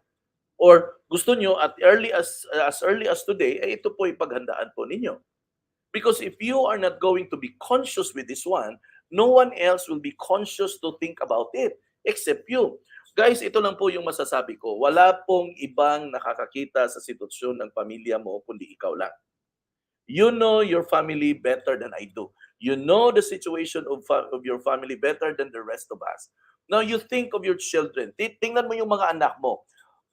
Or gusto nyo at early as today, ay ito po ipaghandaan po ninyo? Because if you are not going to be conscious with this one, no one else will be conscious to think about it except you. Guys, ito lang po yung masasabi ko. Wala pong ibang nakakakita sa sitwasyon ng pamilya mo kundi ikaw lang. You know your family better than I do. You know the situation of your family better than the rest of us. Now you think of your children. Tingnan mo yung mga anak mo.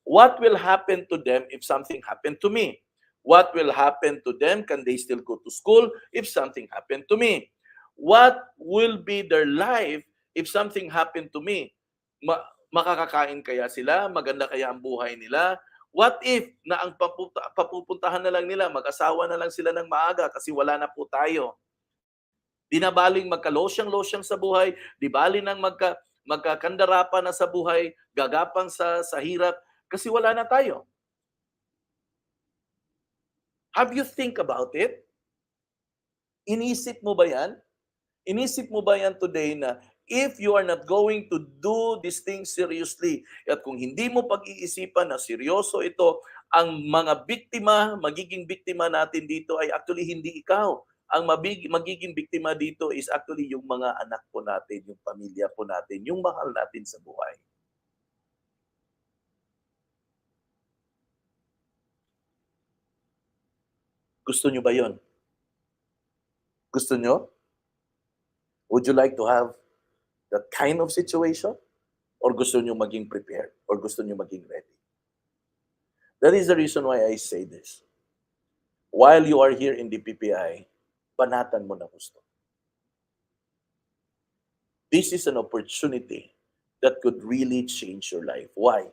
What will happen to them if something happened to me? What will happen to them? Can they still go to school if something happened to me? What will be their life if something happened to me? Makakakain kaya sila? Maganda kaya ang buhay nila? What if na ang papupuntahan na lang nila, mag-asawa na lang sila ng maaga kasi wala na po tayo? Di na baling magka-losyang-losyang sa buhay, di baling nang magkakandara pa na sa buhay, gagapang sa hirap, kasi wala na tayo. Have you think about it? Inisip mo ba yan? Inisip mo ba yan today na if you are not going to do these things seriously, at kung hindi mo pag-iisipan na seryoso ito, ang mga biktima, magiging biktima natin dito ay actually hindi ikaw. Ang magiging biktima dito is actually yung mga anak po natin, yung pamilya po natin, yung mahal natin sa buhay. Gusto nyo ba yon? Gusto nyo? Would you like to have that kind of situation? Or gusto nyo maging prepared? Or gusto nyo maging ready? That is the reason why I say this. While you are here in the PPI, banatan mo na gusto. This is an opportunity that could really change your life. Why?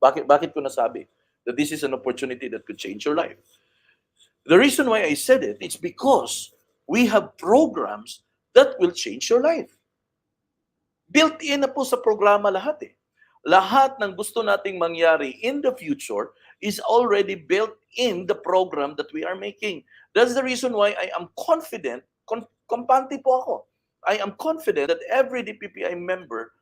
Bakit ko nasabi that this is an opportunity that could change your life? The reason why I said it, it's because we have programs that will change your life. Built-in na po sa programa lahat eh. Lahat ng gusto nating mangyari in the future is already built in the program that we are making. That's the reason why I am confident, kampante po ako, I am confident that every DPPI member,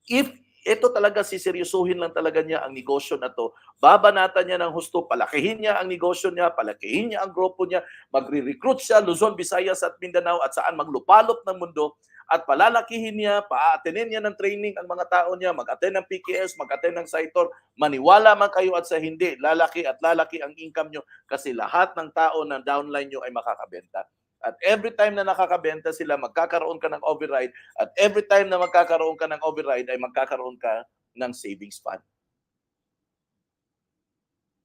if ito talaga siseryosuhin lang talaga niya ang negosyo na to, babanatan niya ng husto, palakihin niya ang negosyo niya, palakihin niya ang grupo niya, magre-recruit siya, Luzon, Visayas at Mindanao at saan maglupalop ng mundo, at palalakihin niya, pa-attendin niya ng training ang mga tao niya, mag-attend ng PKS, mag-attend ng Saitor, maniwala man kayo at sa hindi, lalaki at lalaki ang income nyo kasi lahat ng tao na downline nyo ay makakabenta. At every time na nakakabenta sila, magkakaroon ka ng override. At every time na magkakaroon ka ng override, ay magkakaroon ka ng savings fund.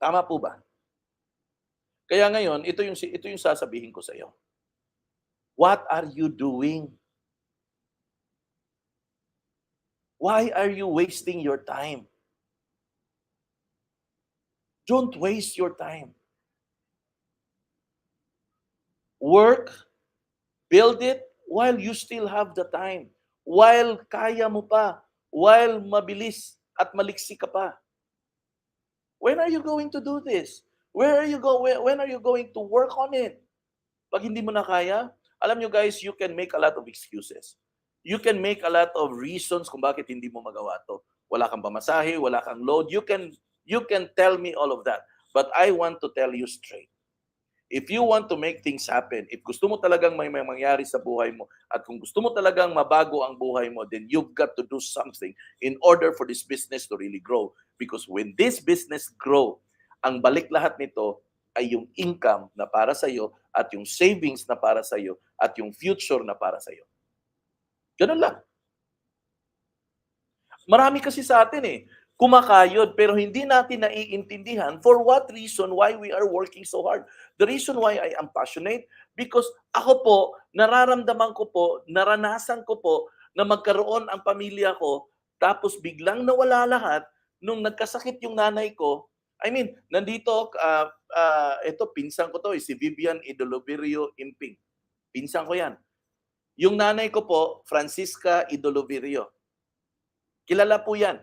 Tama po ba? Kaya ngayon, ito yung sasabihin ko sa iyo. What are you doing? Why are you wasting your time? Don't waste your time. Work, build it while you still have the time. While kaya mo pa. While mabilis at maliksi ka pa. When are you going to do this? Where are you when are you going to work on it? Pag hindi mo na kaya, alam nyo guys, you can make a lot of excuses. You can make a lot of reasons kung bakit hindi mo magawa to. Wala kang pamasahe, wala kang load. You can tell me all of that. But I want to tell you straight. If you want to make things happen, if gusto mo talagang may mangyari sa buhay mo, at kung gusto mo talagang mabago ang buhay mo, then you've got to do something in order for this business to really grow. Because when this business grow, ang balik lahat nito ay yung income na para sa iyo at yung savings na para sa iyo at yung future na para sa iyo. Ganun lang. Marami kasi sa atin kumakayod pero hindi natin naiintindihan for what reason why we are working so hard. The reason why I am passionate, because ako po, nararamdaman ko po, naranasan ko po na magkaroon ang pamilya ko tapos biglang nawala lahat nung nagkasakit yung nanay ko. I mean, nandito, ito, pinsan ko to, si Vivian Idolovirio Imping. Pinsan ko yan. Yung nanay ko po, Francisca Idolovirio. Kilala po yan.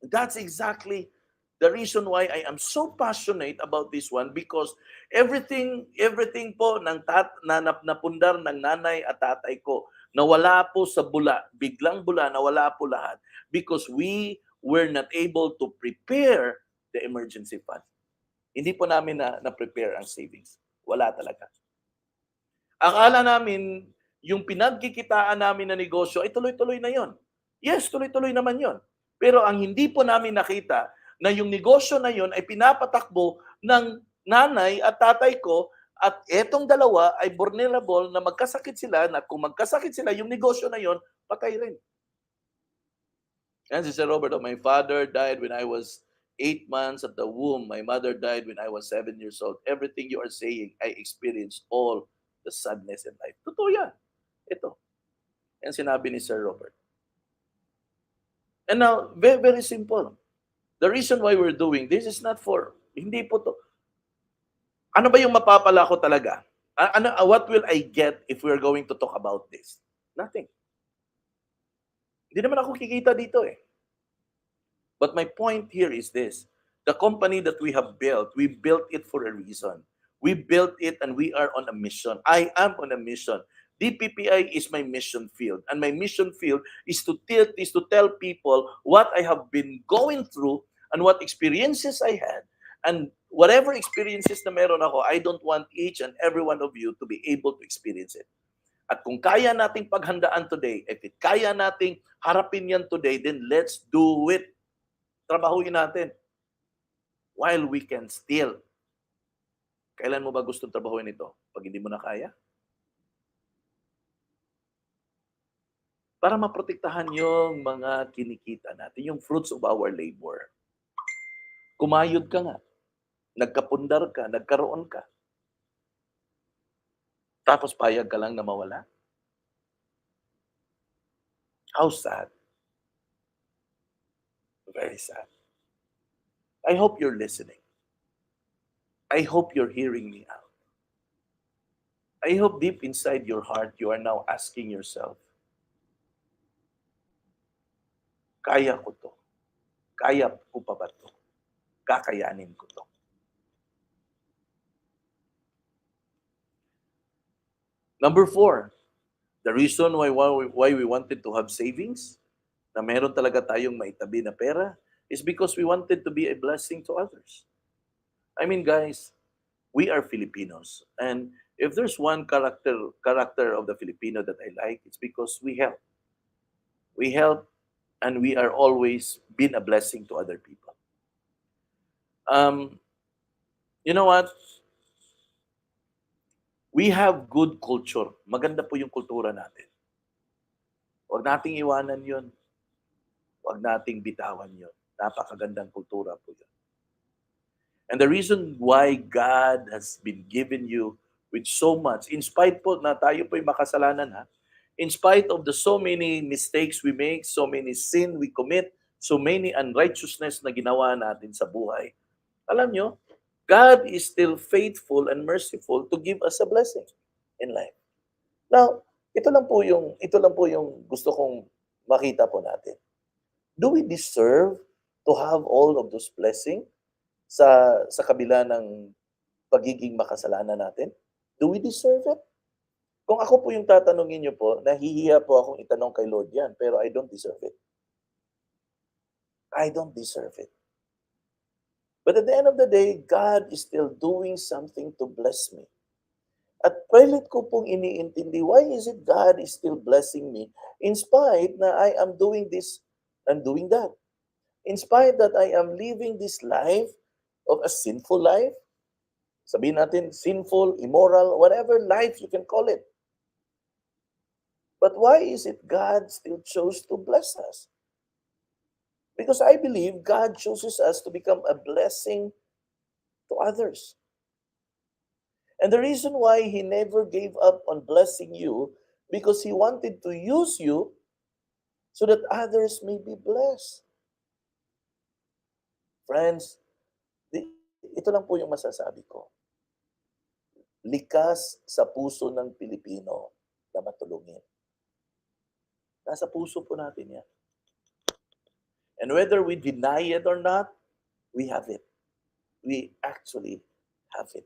That's exactly the reason why I am so passionate about this one, because everything po ng napundar ng nanay at tatay ko, nawala po sa bula, biglang bula, nawala po lahat because we were not able to prepare the emergency fund. Hindi po namin na-prepare ang savings. Wala talaga. Akala namin, yung pinagkikitaan namin na negosyo ay tuloy-tuloy na yon. Yes, tuloy-tuloy naman yon. Pero ang hindi po namin nakita na yung negosyo na yon ay pinapatakbo ng nanay at tatay ko, at etong dalawa ay vulnerable na magkasakit sila, na kung magkasakit sila, yung negosyo na yon patay rin. And si Sir Robert, my father died when I was 8 months at the womb. My mother died when I was 7 years old. Everything you are saying, I experienced all the sadness in life. Totoo yan. Ito. Yan sinabi ni Sir Robert. And now, very, very simple. The reason why we're doing this is not for, hindi po to. Ano ba yung mapapala ko talaga? What will I get if we're going to talk about this? Nothing. Hindi naman ako kikita dito But my point here is this. The company that we have built, we built it for a reason. We built it and we are on a mission. I am on a mission. DPPI is my mission field. And my mission field is to tell people what I have been going through and what experiences I had. And whatever experiences na meron ako, I don't want each and every one of you to be able to experience it. At kung kaya nating paghandaan today, if kaya nating harapin yan today, then let's do it. Trabahuin natin. While we can still. Kailan mo ba gustong trabahuin ito? Pag hindi mo na kaya? Para maprotektahan yung mga kinikita natin, yung fruits of our labor. Kumayod ka nga. Nagkapundar ka, nagkaroon ka. Tapos payag ka lang na mawala. How sad. Very sad. I hope you're listening. I hope you're hearing me out. I hope deep inside your heart, you are now asking yourself, kaya ko to. Kaya ko pa ba to? Kakayanin ko to. Number 4, the reason why we wanted to have savings, na meron talaga tayong maitabi na pera, is because we wanted to be a blessing to others. I mean, guys, we are Filipinos. And if there's one character of the Filipino that I like, it's because we help. We help, and we are always been a blessing to other people. You know what? We have good culture. Maganda po yung kultura natin. Huwag nating iwanan yun. Huwag nating bitawan yun. Napakagandang kultura po yun. And the reason why God has been given you with so much, in spite po na tayo po'y makasalanan in spite of the so many mistakes we make, so many sin we commit, so many unrighteousness na ginawa natin sa buhay. Alam nyo, God is still faithful and merciful to give us a blessing in life. Now, ito lang po yung gusto kong makita po natin. Do we deserve to have all of those blessing sa kabila ng pagiging makasalanan natin? Do we deserve it? Kung ako po yung tatanungin niyo po, nahihiya po akong itanong kay Lord yan, pero I don't deserve it. I don't deserve it. But at the end of the day, God is still doing something to bless me. At pilit ko pong iniintindi, why is it God is still blessing me in spite na I am doing this and doing that? In spite that I am living this life of a sinful life, sabihin natin sinful, immoral, whatever life you can call it. But why is it God still chose to bless us? Because I believe God chooses us to become a blessing to others. And the reason why He never gave up on blessing you, because He wanted to use you so that others may be blessed. Friends, ito lang po yung masasabi ko. Likas sa puso ng Pilipino na matulungin. Nasa puso po natin yan. And whether we deny it or not, we have it. We actually have it.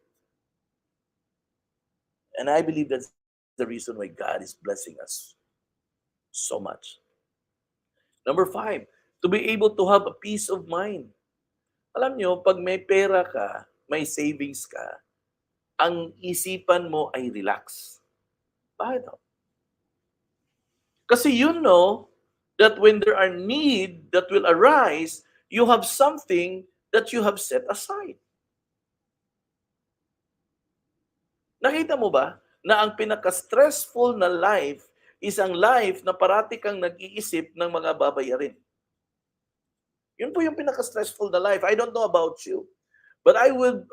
And I believe that's the reason why God is blessing us so much. Number 5, to be able to have a peace of mind. Alam nyo, pag may pera ka, may savings ka, ang isipan mo ay relax. Bakit? Kasi you know that when there are need that will arise, you have something that you have set aside. Nakita mo ba na ang pinaka-stressful na life is ang life na parati kang nag-iisip ng mga babayarin? Yun po yung pinaka-stressful na life. I don't know about you, but I will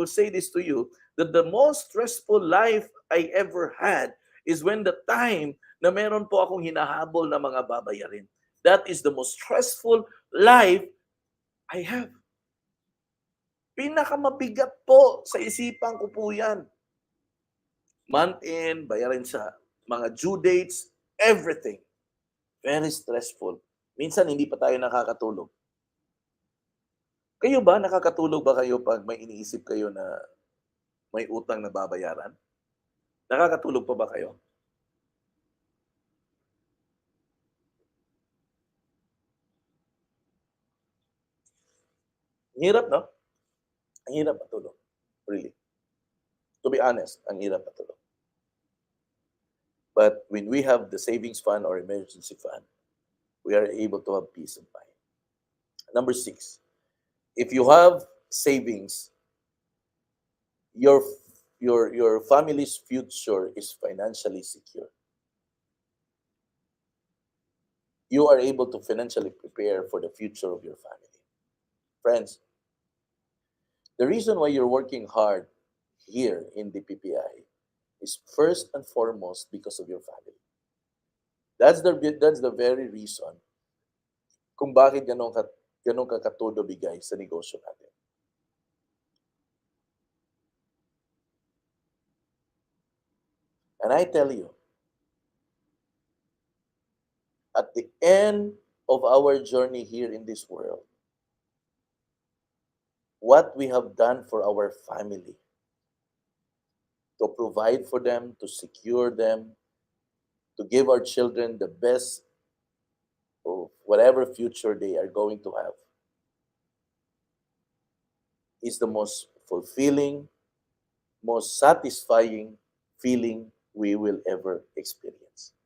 say this to you, that the most stressful life I ever had is when the time na meron po akong hinahabol na mga babayarin. That is the most stressful life I have. Pinakamabigat po sa isipan ko po yan. Month end, bayarin sa mga due dates, everything. Very stressful. Minsan hindi pa tayo nakakatulog. Kayo ba, nakakatulog ba kayo pag may iniisip kayo na may utang na babayaran? Nakakatulog pa ba kayo? Ang hirap, no? Ang hirap matulog. Really. To be honest, ang hirap matulog. But when we have the savings fund or emergency fund, we are able to have peace of mind. Number 6, if you have savings, your family's future is financially secure. You are able to financially prepare for the future of your family. Friends, the reason why you're working hard here in the PPI is first and foremost because of your family. That's the very reason kung bakit ganun ka katodo bigay sa negosyo natin. And I tell you, at the end of our journey here in this world, what we have done for our family, to provide for them, to secure them, to give our children the best of whatever future they are going to have, is the most fulfilling, most satisfying feeling we will ever experience.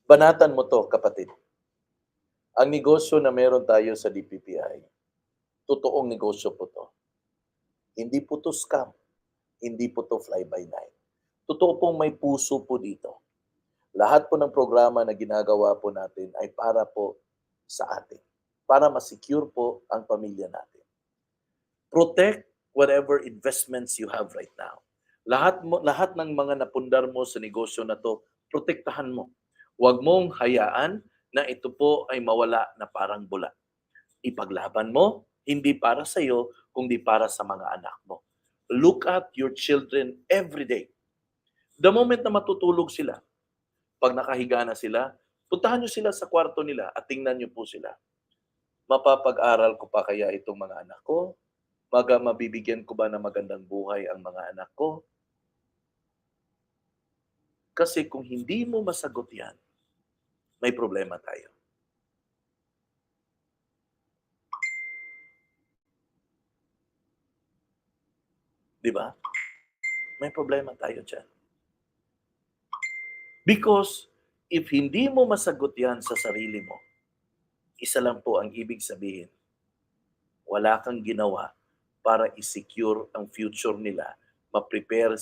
Banatan mo to, kapatid. Ang negosyo na meron tayo sa DPPI, totoong negosyo po to. Hindi po to scam. Hindi po to fly-by-night. Totoo pong may puso po dito. Lahat po ng programa na ginagawa po natin ay para po sa atin. Para ma-secure po ang pamilya natin. Protect whatever investments you have right now. Lahat ng mga napundar mo sa negosyo na to, protektahan mo. Huwag mong hayaan na ito po ay mawala na parang bula. Ipaglaban mo, hindi para sa iyo, kundi para sa mga anak mo. Look at your children every day. The moment na matutulog sila, pag nakahiga na sila, puntahan niyo sila sa kwarto nila at tingnan niyo po sila. Mapapag-aral ko pa kaya itong mga anak ko? Mabibigyan ko ba ng magandang buhay ang mga anak ko? Kasi kung hindi mo masagot yan, may problema tayo. Di ba? May problema tayo dyan. Because if hindi mo masagot yan sa sarili mo, isa lang po ang ibig sabihin, wala kang ginawa para i-secure ang future nila, ma-prepare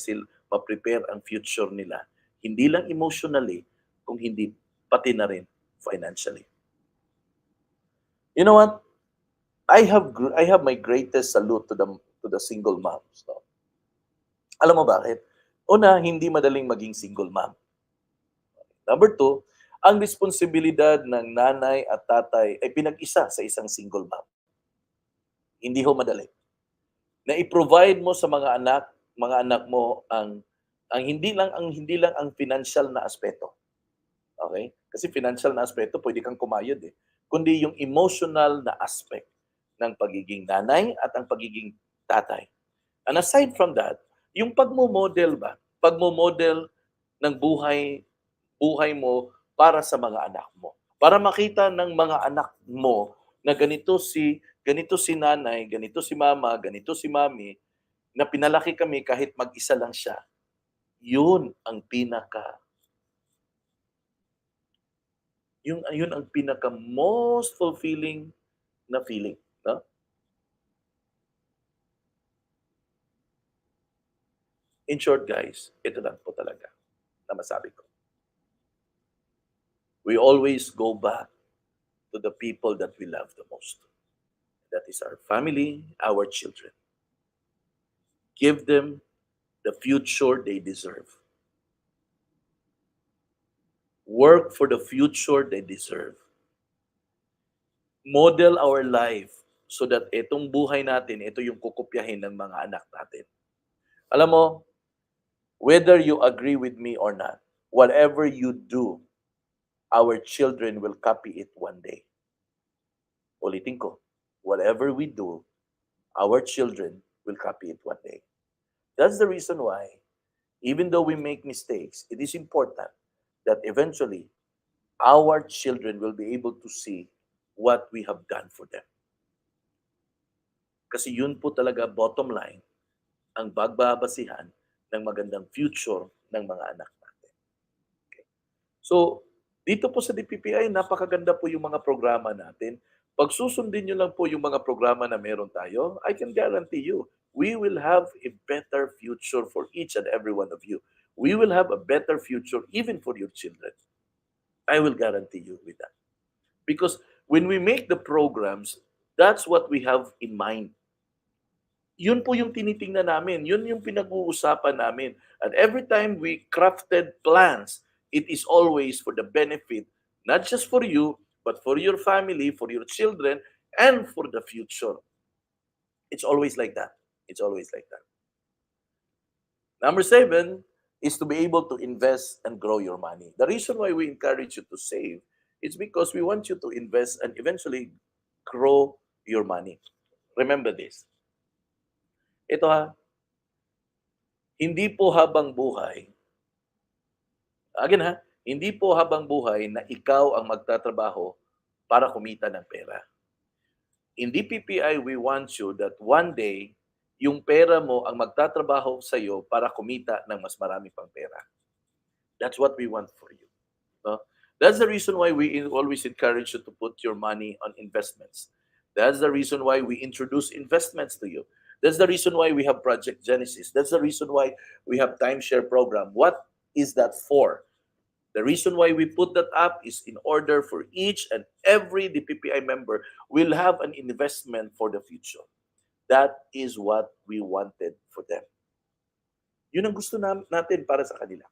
ang future nila. Hindi lang emotionally, kung hindi pati na rin financially. You know what? I have my greatest salute to the single moms. No? Alam mo bakit? Una, hindi madaling maging single mom. Number two, ang responsibilidad ng nanay at tatay ay pinag-isa sa isang single mom. Hindi ho madali. Na i-provide mo sa mga anak mo ang hindi lang ang financial na aspeto. Okay? Kasi financial na aspeto pwede kang kumayod eh. Kundi yung emotional na aspect ng pagiging nanay at ang pagiging tatay. And aside from that, yung pagmo-model ba? Pagmo-model ng buhay mo para sa mga anak mo. Para makita ng mga anak mo na ganito si nanay, ganito si mama, ganito si mami, na pinalaki kami kahit mag-isa lang siya. Yun ang pinaka most fulfilling na feeling, no? In short guys, ito lang po talaga na masabi ko. We always go back to the people that we love the most. That is our family, our children. Give them the future they deserve. Work for the future they deserve. Model our life so that itong buhay natin, ito yung kukopyahin ng mga anak natin. Alam mo, whether you agree with me or not, whatever you do, our children will copy it one day. Ulitin ko, whatever we do, our children will copy it one day. That's the reason why, even though we make mistakes, it is important that eventually our children will be able to see what we have done for them. Kasi yun po talaga bottom line ang pagbabasihan ng magandang future ng mga anak natin. Okay. So, dito po sa DPPI, napakaganda po yung mga programa natin. Pag susundin nyo lang po yung mga programa na meron tayo, I can guarantee you, we will have a better future for each and every one of you. We will have a better future even for your children. I will guarantee you with that. Because when we make the programs, that's what we have in mind. Yun po yung tinitingnan namin. Yun yung pinag-uusapan namin. And every time we crafted plans, it is always for the benefit, not just for you, but for your family, for your children, and for the future. It's always like that. It's always like that. Number 7 is to be able to invest and grow your money. The reason why we encourage you to save is because we want you to invest and eventually grow your money. Remember this. Ito hindi po habang buhay, again hindi po habang buhay na ikaw ang magtatrabaho para kumita ng pera. In DPPI, we want you that one day, yung pera mo ang magtatrabaho sa iyo para kumita ng mas marami pang pera. That's what we want for you. No? That's the reason why we always encourage you to put your money on investments. That's the reason why we introduce investments to you. That's the reason why we have Project Genesis. That's the reason why we have timeshare program. What is that for? The reason why we put that up is in order for each and every DPPI member will have an investment for the future. That is what we wanted for them. Yun ang gusto natin para sa kanila.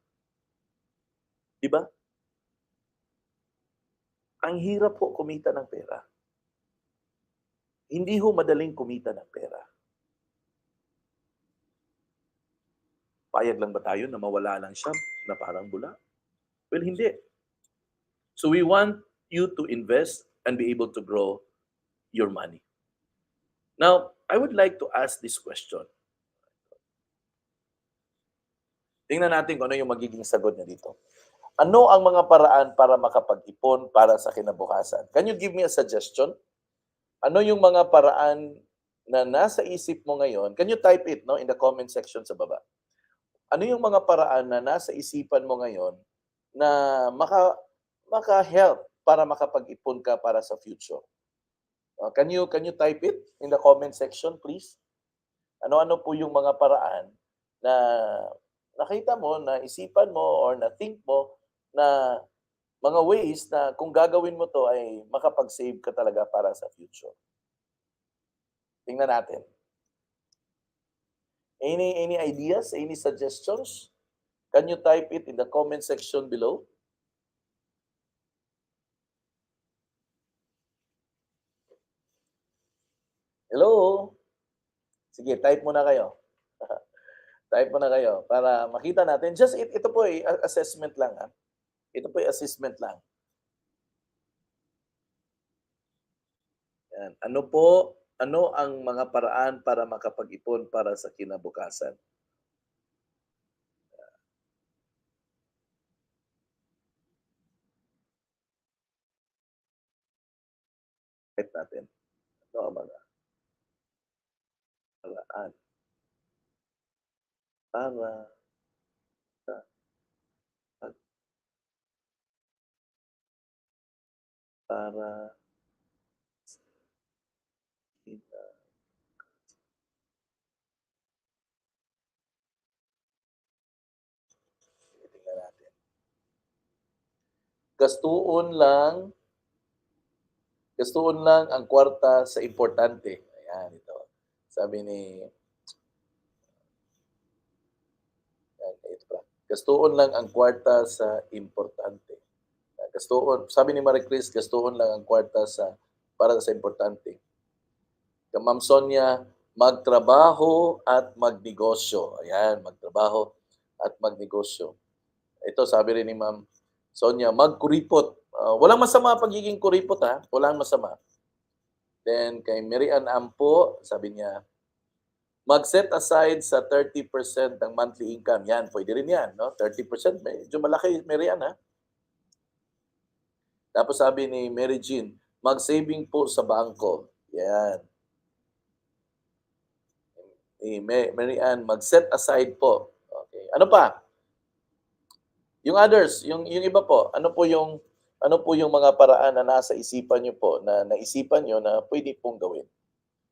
Diba? Ang hirap po kumita ng pera. Hindi ho madaling kumita ng pera. Payag lang ba tayo na mawala lang siya na parang bula? Well, hindi. So we want you to invest and be able to grow your money. Now, I would like to ask this question. Tingnan natin kung ano yung magiging sagot niya dito. Ano ang mga paraan para makapag-ipon para sa kinabukasan? Can you give me a suggestion? Ano yung mga paraan na nasa isip mo ngayon? Can you type it, no, in the comment section sa baba? Ano yung mga paraan na nasa isipan mo ngayon na maka-help para makapag-ipon ka para sa future? Can you type it in the comment section, please? Ano-ano po yung mga paraan na nakita mo, na isipan mo, or na-think mo na mga ways na kung gagawin mo 'to ay makapag-save ka talaga para sa future? Tingnan natin. Any ideas, any suggestions? Can you type it in the comment section below? Hello? Sige, type muna kayo. Type muna kayo para makita natin. Just ito po ay assessment lang, ha. Ito po ay assessment lang. Yan. Ano ang mga paraan para makapag-ipon para sa kinabukasan? Type natin. Ano ang mga paraan para sa pag para kita tingnan natin. Gastuon lang gastuon lang ang kwarta sa importante. Ayan, ito. Sabi ni ito pa. Gastuon lang ang kwarta sa importante. Gastuon, sabi ni Marie Chris, gastuon lang ang kwarta para sa importante. Ma'am Sonia, magtrabaho at magnegosyo. Ayan, magtrabaho at magnegosyo. Ito, sabi rin ni Ma'am Sonia, magkuripot. Walang masama pagiging kuripot, ha? Walang masama. Then, kay Mary Ann Ampo, sabi niya, mag-set aside sa 30% ng monthly income. Yan, pwede rin yan, no? 30%, medyo malaki, Mary Ann, ha? Tapos sabi ni Mary Jean, mag-saving po sa bangko. Yan. Mary Ann, mag-set aside po. Okay. Ano pa? Yung others, yung iba po, ano po yung mga paraan na nasa isipan niyo po, na naisipan niyo na pwede pong gawin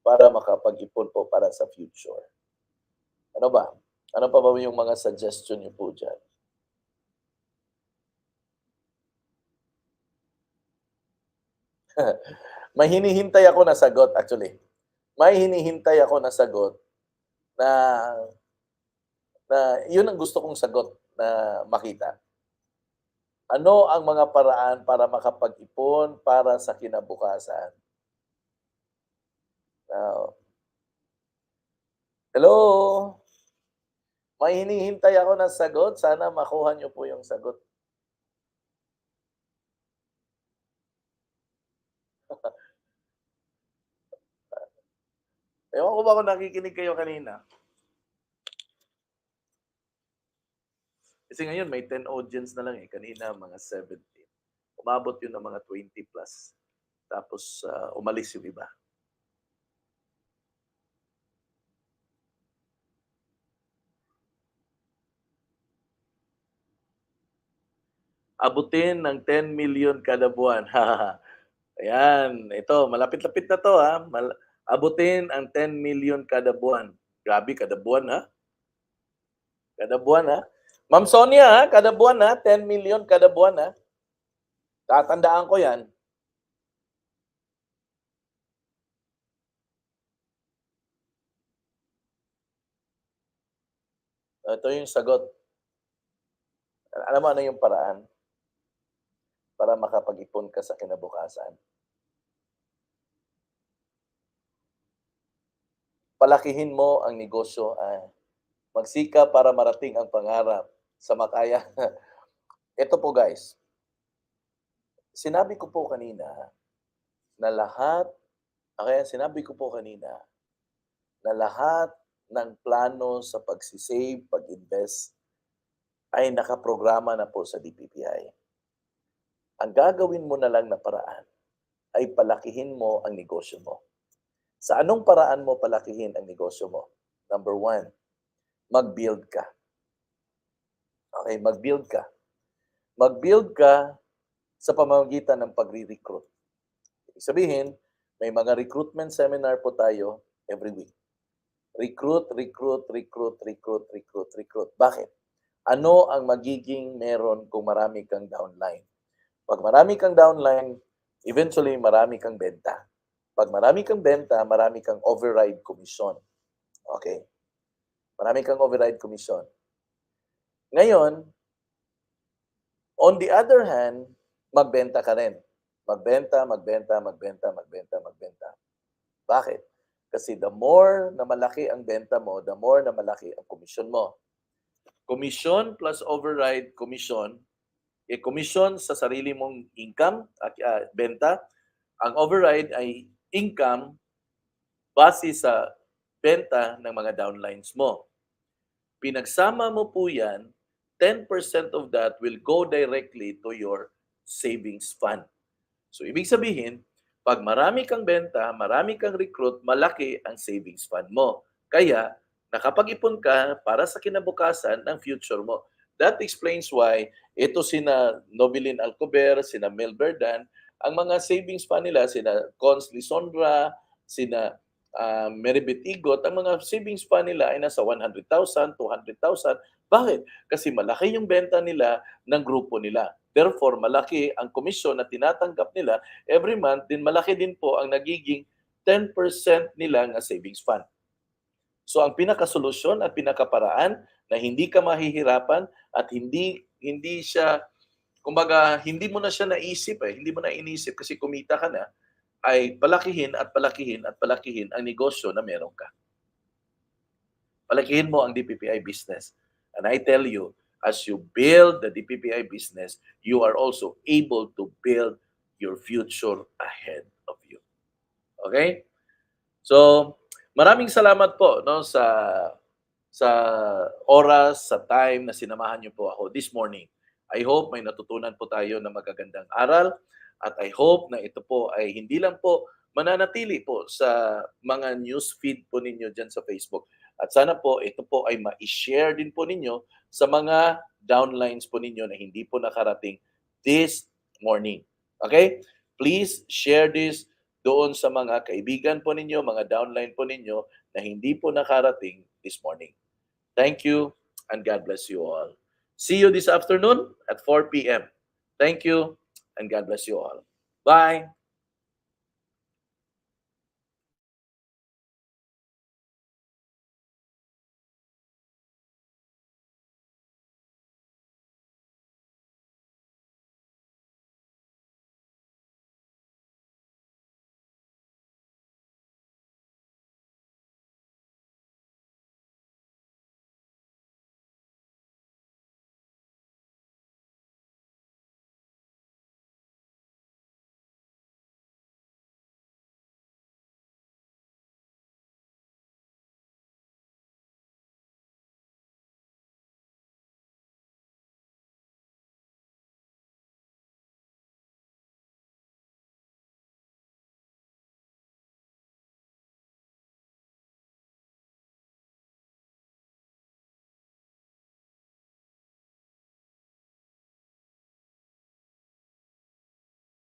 para makapag-ipon po para sa future? Ano ba? Ano pa ba yung mga suggestion niyo po diyan? May hinihintay ako na sagot actually. May hinihintay ako na sagot na na yun ang gusto kong sagot na makita. Ano ang mga paraan para makapag-ipon para sa kinabukasan? Now, hello? May hinihintay ako na sagot, sana makuha niyo po yung sagot. Ewan ko ba kung nakikinig kayo kanina? Kasi ngayon may 10 audience na lang, eh, kanina mga 17. Umabot yun ng mga 20 plus. Tapos, umalis yung iba. Abutin ng 10 million kada buwan. Ayan, ito malapit-lapit na 'to, ha. Abutin ang 10 million kada buwan. Grabe, kada buwan, ha. Kada buwan, ha. Ma'am Sonia, ha, kada buwan, ha, 10 million kada buwan, ha. Tatandaan ko 'yan. Ito yung sagot. Alam mo ano yung paraan para makapag-ipon ka sa kinabukasan? Palakihin mo ang negosyo. Magsika para marating ang pangarap sa makaya. Ito po guys, sinabi ko po kanina na lahat, kaya sinabi ko po kanina na lahat ng plano sa pagsisave, pag-invest ay nakaprograma na po sa DPPI. Ang gagawin mo na lang na paraan ay palakihin mo ang negosyo mo. Sa anong paraan mo palakihin ang negosyo mo? Number one, mag-build ka. Okay, mag-build ka. Mag-build ka sa pamamagitan ng pagre-recruit. Ibig sabihin, may mga recruitment seminar po tayo every week. Recruit, recruit, recruit, recruit, recruit, recruit. Bakit? Ano ang magiging meron kung marami kang downline? Pag marami kang downline, eventually marami kang benta. Pag marami kang benta, marami kang override commission. Okay? Marami kang override commission. Ngayon, on the other hand, magbenta ka rin. Magbenta, magbenta, magbenta, magbenta, magbenta. Bakit? Kasi the more na malaki ang benta mo, the more na malaki ang commission mo. Commission plus override commission, commission sa sarili mong income at benta. Ang override ay income base sa benta ng mga downlines mo. Pinagsama mo po yan, 10% of that will go directly to your savings fund. So, ibig sabihin, pag marami kang benta, marami kang recruit, malaki ang savings fund mo. Kaya, nakapag-ipon ka para sa kinabukasan ng future mo. That explains why ito sina Nobilin Alcober, sina Mel Berdan, ang mga savings fund nila, sina Cons Lisondra, sina Meribit Igot, ang mga savings fund nila ay nasa 100,000, 200,000. Bakit? Kasi malaki yung benta nila ng grupo nila. Therefore, malaki ang komisyon na tinatanggap nila every month, din malaki din po ang nagiging 10% nila ng savings fund. So ang pinakasolusyon at pinakaparaan na hindi ka mahihirapan at hindi siya, kumbaga, hindi mo na siya naisip, hindi mo na inisip kasi kumita ka na, ay palakihin at palakihin at palakihin ang negosyo na meron ka. Palakihin mo ang DPPI business. And I tell you, as you build the DPPI business, you are also able to build your future ahead of you. Okay? So, maraming salamat po no sa oras, sa time na sinamahan niyo po ako this morning. I hope may natutunan po tayo na magagandang aral at I hope na ito po ay hindi lang po mananatili po sa mga news feed po ninyo dyan sa Facebook. At sana po ito po ay ma-share din po ninyo sa mga downlines po ninyo na hindi po nakarating this morning. Okay? Please share this doon sa mga kaibigan po ninyo, mga downline po ninyo na hindi po nakarating this morning. Thank you and God bless you all. See you this afternoon at 4 p.m. Thank you and God bless you all. Bye.